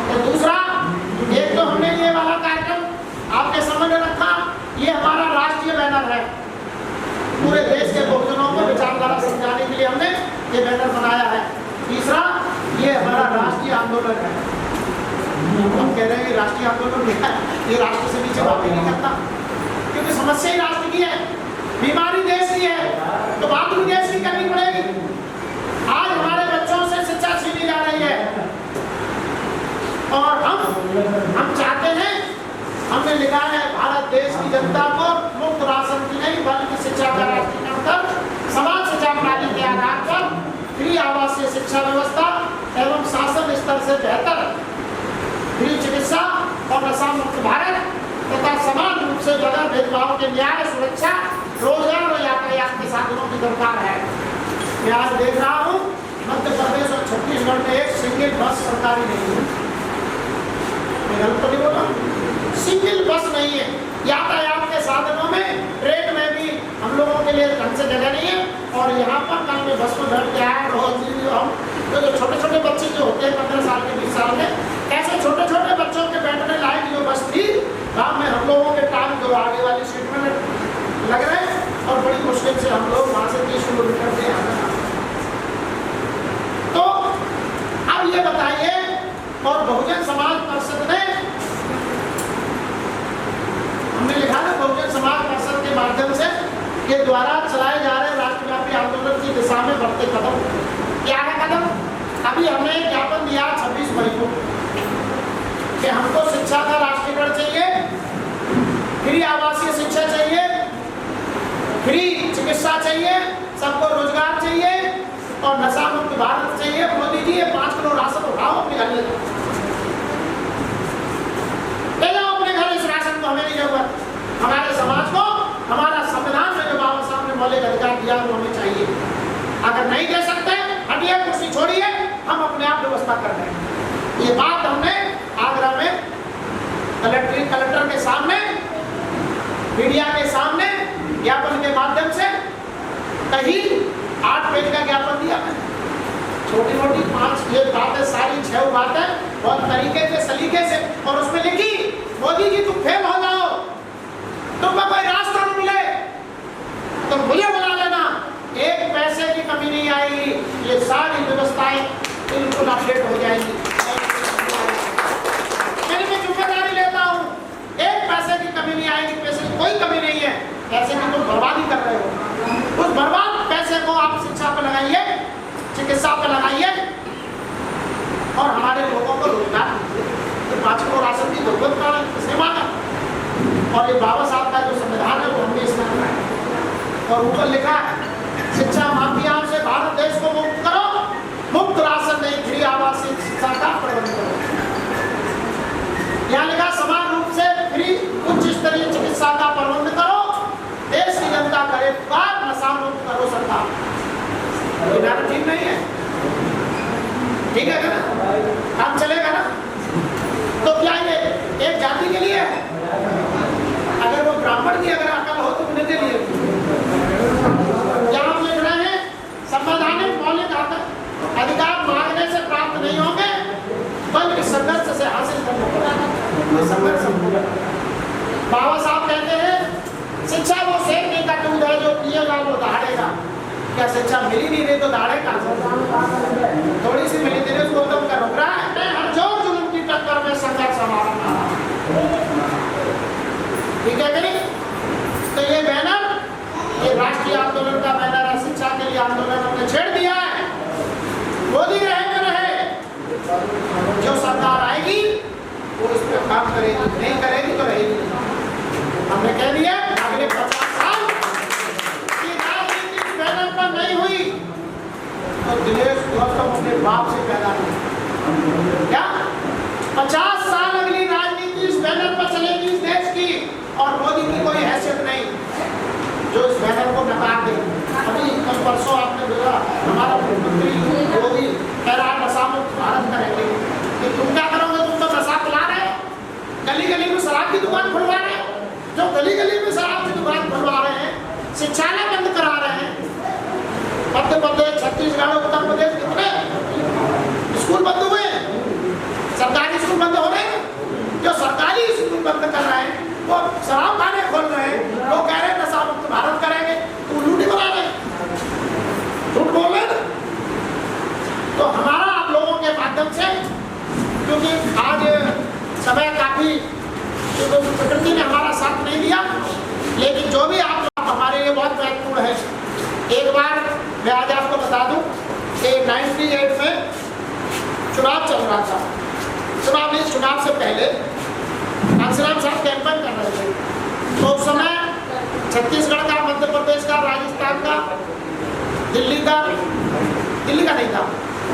तो दूसरा, एक तो हमने ये वाला कार्यक्रम आपके सामने रखा, ये हमारा राष्ट्रीय बैनर है, पूरे देश के बहुजनों को विचारधारा समझाने के लिए हमने ये बैनर बनाया है। तीसरा, ये हमारा राष्ट्रीय आंदोलन है। हम कह रहे हैं कि राष्ट्रीय आंदोलन ये राष्ट्र से नीचे बात नहीं करता, क्योंकि समस्या ही राष्ट्र की है, बीमारी देश की है, तो बात भी देश की करनी पड़ेगी। आज हमारे बच्चों से शिक्षा छीनी जा रही है और हम चाहते हैं, हमने लिखा है भारत देश की जनता को मुफ्त राशन की नहीं बल्कि शिक्षा का राष्ट्रीयकरण कर समान शिक्षा प्रणाली के आधार पर फ्री आवासीय शिक्षा व्यवस्था एवं शासन स्तर से बेहतर फ्री चिकित्सा और नशा मुक्त भारत तथा समान रूप से बगैर भेदभाव के न्याय सुरक्षा रोजगार और यातायात के साधनों की दरकार है। मैं आज देख रहा हूँ मध्य प्रदेश और छत्तीसगढ़ में एक सिंगल बस सरकारी नहीं है, मैं गलत तो नहीं बोला, सिंगल बस नहीं है। यातायात के साधनों में ट्रेन में भी हम लोगों के लिए ढंग से जगह नहीं है और यहाँ पर कल में बस में बैठ के आए हम तो छोटे छोटे बच्चे जो होते हैं 15 साल के 20 साल के, ऐसे छोटे छोटे बच्चों के बैठने लायक जो बस थी गाँव में हम लोगों के टाइम जो आगे वाली सीट में लग रहे और बड़ी मुश्किल से हम लोग वहाँ से 30 किलोमीटर से आना। तो अब ये बताइए, और बहुजन समाज परिषद ने हमने लिखा ना बहुजन समाज परिषद के माध्यम से के द्वारा चलाए जा रहे राष्ट्रव्यापी आंदोलन की दिशा में बढ़ते कदम क्या है? कदम अभी हमने ज्ञापन दिया 26 मई को कि हमको शिक्षा का राष्ट्रीयकरण चाहिए, फ्री आवासीय शिक्षा चाहिए, फ्री चिकित्सा चाहिए, सबको रोजगार चाहिए और नशा मुक्त भारत चाहिए। मोदी जी ये 5 किलो राशन उठाओ अपने घर ले जाओ अपने घर, इस राशन को हमें नहीं जरूरत। हमारे समाज को हमारा संविधान में जो बाबा साहब ने मौलिक अधिकार दिया वो हमें चाहिए। अगर नहीं दे सकते हटिए, कुर्सी छोड़िए, हम अपने आप व्यवस्था कर रहे हैं। ये बात हमने आगरा में कलेक्टर के सामने मीडिया के सामने ज्ञापन के माध्यम से कहीं 8 पेज का ज्ञापन दिया मैंने, छोटी मोटी 5 ये बातें सारी 6 बातें बहुत तरीके से सलीके से, और उसमें लिखी मोदी जी तुम फेल हो जाओ, तुमको कोई रास्ता नहीं मिले तो मुझे बुला लेना, 1 पैसे की कमी नहीं आएगी, ये सारी व्यवस्थाएं बिल्कुल अपडेट हो जाएंगी। मैं जिम्मेदारी लेता हूँ कोई कमी नहीं है, पैसे की तुम बर्बादी कर रहे हो। उस बर्बाद पैसे को आप शिक्षा पर लगाइए, चिकित्सा पर लगाइए और हमारे लोगों को रोजगार दीजिए। 5 किलो राशन की जरूरत का किसने मांगा? और ये बाबा साहब का जो संविधान है वो हमने इसमें बनाया और ऊपर लिखा है शिक्षा माफियाओं से भारत देश को मुक्त करो, मुक्त राशन नहीं, फ्री आवासीय शिक्षा का प्रबंध करो। यहाँ लिखा समान रूप से फ्री उच्च स्तरीय चिकित्सा का प्रबंध करो, देश की जनता करे पुकार, नशा मुक्त करो सरकार। ये ठीक नहीं है? ठीक है ना? काम चलेगा ना? तो क्या ये एक जाति के लिए है? अगर वो ब्राह्मण की अगर अकल हो तो उनके लिए क्या हम लिख रहे हैं? संवैधानिक मौलिक अधिकार मांगने से प्राप्त नहीं होंगे बल्कि संघर्ष से हासिल करने पड़ेगा। संघर्ष बाबा साहब कहते हैं शिक्षा वो शेर नहीं का दूध है जो पिएगा वो दहाड़ेगा। क्या शिक्षा मिली नहीं रही तो दहाड़ेगा? थोड़ी सी मिली थी उसको तुम कर रुक रहा है। हर जोर जुल्म की टक्कर में संघर्ष हमारा, ठीक है कि नहीं? तो ये बैनर, ये राष्ट्रीय आंदोलन का बैनर है, शिक्षा के लिए आंदोलन हमने छेड़ दिया है। मोदी रहे तो रहे, जो सरकार आएगी वो इस पर काम करेगी, नहीं करेगी तो रहेगी। हमने कह दिया अगले 50 साल की राजनीति इस बैनर पर नहीं हुई तो दिनेश गौतम अपने बाप से पैदा नहीं। क्या 50 साल अगली राजनीति इस बैनर पर चलेगी इस देश की और मोदी की कोई हैसियत नहीं जो इस बैनर को नकार दे। अभी कल परसों आपने बोला हमारा मुख्यमंत्री मोदी कह रहा नशा मुक्त भारत करेंगे, कि तुम क्या करोगे? तुम तो नशा पिला रहे हो, गली गली में शराब की दुकान खुलवा रहे हो, जो गली गली में शराब की दुकान खुलवा रहे हैं, शिक्षालय बंद करा रहे हैं। मध्य प्रदेश, छत्तीसगढ़, उत्तर प्रदेश कितने स्कूल बंद हुए हैं? सरकारी स्कूल बंद हो रहे हैं। जो सरकारी स्कूल बंद कर रहे हैं वो शराब खाने खोल रहे हैं, वो कह रहे हैं नशा मुक्त भारत करेंगे, तो लूटी बना रहे हैं, झूठ बोल रहे हैं। तो हमारा आप लोगों के माध्यम से, क्योंकि आज समय काफी प्रकृति ने हमारा साथ नहीं दिया, लेकिन जो भी आप हमारे लिए बहुत महत्वपूर्ण है। एक बार मैं आज आपको बता दूं कि 98 में चुनाव चल रहा था। चुनाव से पहले कांशीराम साहब कैंपेन कर रहे थे, तो उस समय छत्तीसगढ़ का, मध्य प्रदेश का, राजस्थान का, दिल्ली का नहीं था,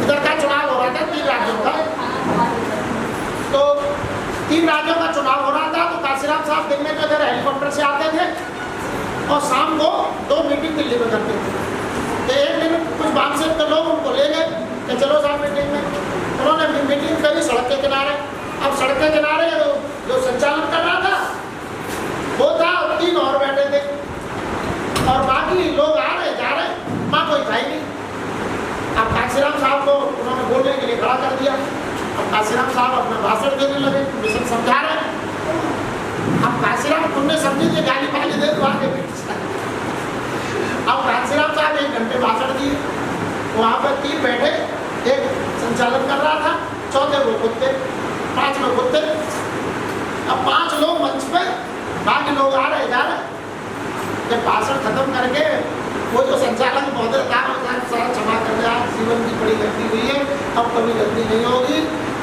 इधर का चुनाव हो रहा था, 3 राज्यों का। तो 3 राज्यों का चुनाव हो रहा था। तो कांशीराम साहब दिन में इधर हेलीकॉप्टर से आते थे और शाम को 2 मीटिंग दिल्ली में करते थे। तो एक दिन कुछ बामसेन के लोग उनको ले गए कि चलो साहब मीटिंग में। उन्होंने मीटिंग करी सड़क के किनारे। अब सड़क के किनारे जो संचालन कर रहा था वो था, 3 और बैठे थे और बाकी लोग आ रहे जा रहे, वहाँ कोई था ही नहीं। अब कांशीराम साहब को उन्होंने बोलने के लिए खड़ा कर दिया। अब कांशीराम साहब अपना भाषण देने लगे, मिशन समझा रहे। अब कांशीराम तुमने समझी कि गाली पाली दे तो आगे। अब कांशीराम साहब 1 घंटे भाषण दिए, वहाँ पर 3 बैठे, एक संचालन कर रहा था, चौथे वो खुद थे, 5 लोग खुद थे। अब 5 लोग मंच पे, बाकी लोग आ रहे जा रहे। जब भाषण खत्म करके वो जो संचालक महोदय था, क्षमा कर दिया, जीवन की बड़ी गलती हुई है, अब कभी गलती नहीं होगी,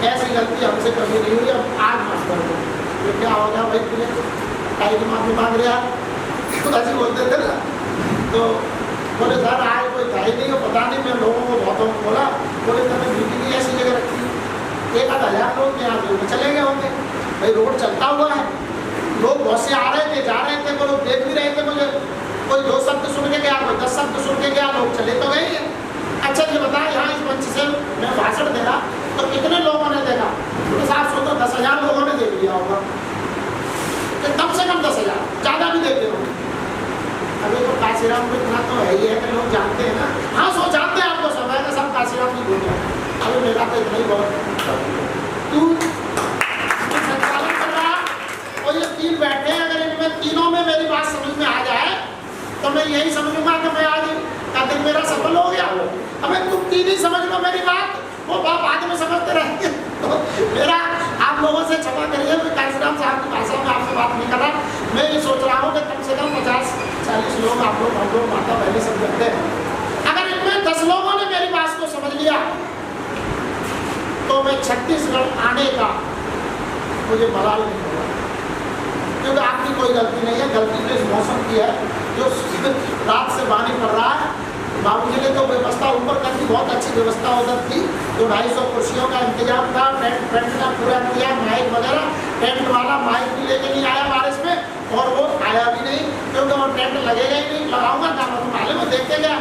ऐसी गलती हमसे कभी नहीं हुई, अब आज माफ कर दो। ये क्या हो गया भाई, तुझे काहे की माफी मांग रहा? खुद ऐसे बोलते थे ना। तो बोले सर आज कोई था ही नहीं, पता नहीं, मैं लोगों को बहुतों को बोला, बोले मैंने मीटिंग ऐसी जगह रखी, 1,000 लोग यहाँ पे चले गए होंगे, भाई रोड चलता हुआ है, लोग बहुत से आ रहे थे जा रहे थे, वो लोग देख भी रहे थे मुझे, कोई 2 शब्द सुन के गया, कोई 10 शब्द सुन के गया, लोग चले तो गए। अच्छा ये बता, यहाँ इस मंच से मैं भाषण दे रहा तो कितने लोगों ने देखा? तो साहब सोचो 10,000 लोगों ने देख लिया होगा, तो कम से कम 10,000, ज़्यादा भी देख होंगे। अभी तो कांशीराम को इतना तो है ही है कि लोग जानते हैं ना। हाँ सो जानते हैं, आपको समय का सब कांशीराम की बोल रहे हैं। अभी मेरा तो इतना ही बहुत। तू संचालन कर रहा और ये 3 बैठे हैं, अगर इनमें तीनों में मेरी बात समझ में आ जाए तो मैं यही समझूंगा कि मैं आज का दिन मेरा सफल हो गया। अबे तुम 3 ही समझ लो मेरी बात, वो बाद में समझते रहेंगे। तो मेरा आप लोगों से क्षमा करिए, मैं कांशीराम साहब की भाषा में आपसे बात नहीं कर रहा। मैं ये सोच रहा हूँ कि 40 लोग आप लोग हम लोग माता बहनी सब करते हैं। अगर इनमें 10 लोगों ने मेरी बात को समझ लिया तो मैं छत्तीसगढ़ आने का मुझे मलाल नहीं होगा, क्योंकि आपकी कोई गलती नहीं है। गलती तो इस मौसम की है जो रात से पानी पड़ रहा है। बाबूजी ने तो व्यवस्था ऊपर कर दी, बहुत अच्छी व्यवस्था उधर थी। तो 250 कुर्सियों का इंतजाम था, टेंट का पूरा इंतजाम, माइक वगैरह। टेंट वाला माइक भी लेके नहीं आया बारिश में और वो आया भी नहीं, क्योंकि वो टेंट लगेगा ही नहीं। लगाऊंगा ना मैं, मालूम है, देख के गया।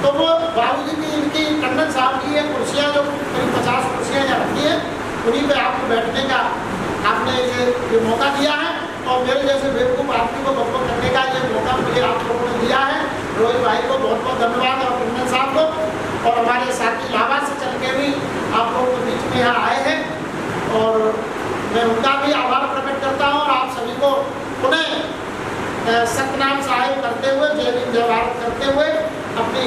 तो वो बाबूजी की, इनकी टंडन साहब की ये कुर्सियाँ जो करीब 50 कुर्सियाँ यहाँ रखी हैं, उन्हीं पे आपको बैठने का आपने ये मौका दिया है। और मेरे जैसे बेवकूफ़ आदमी को बकबक करने का ये मौका मुझे आप लोगों ने दिया है। रोहित भाई को बहुत बहुत धन्यवाद और टंडन साहब को, और हमारे साथी इलाहाबाद से चल के भी आप लोगों के बीच में यहाँ आए हैं, और मैं उनका भी आभार प्रकट करता हूँ। और आप सभी को पुनः सतनाम साहिब करते हुए, जय हिंद जय भारत करते हुए अपनी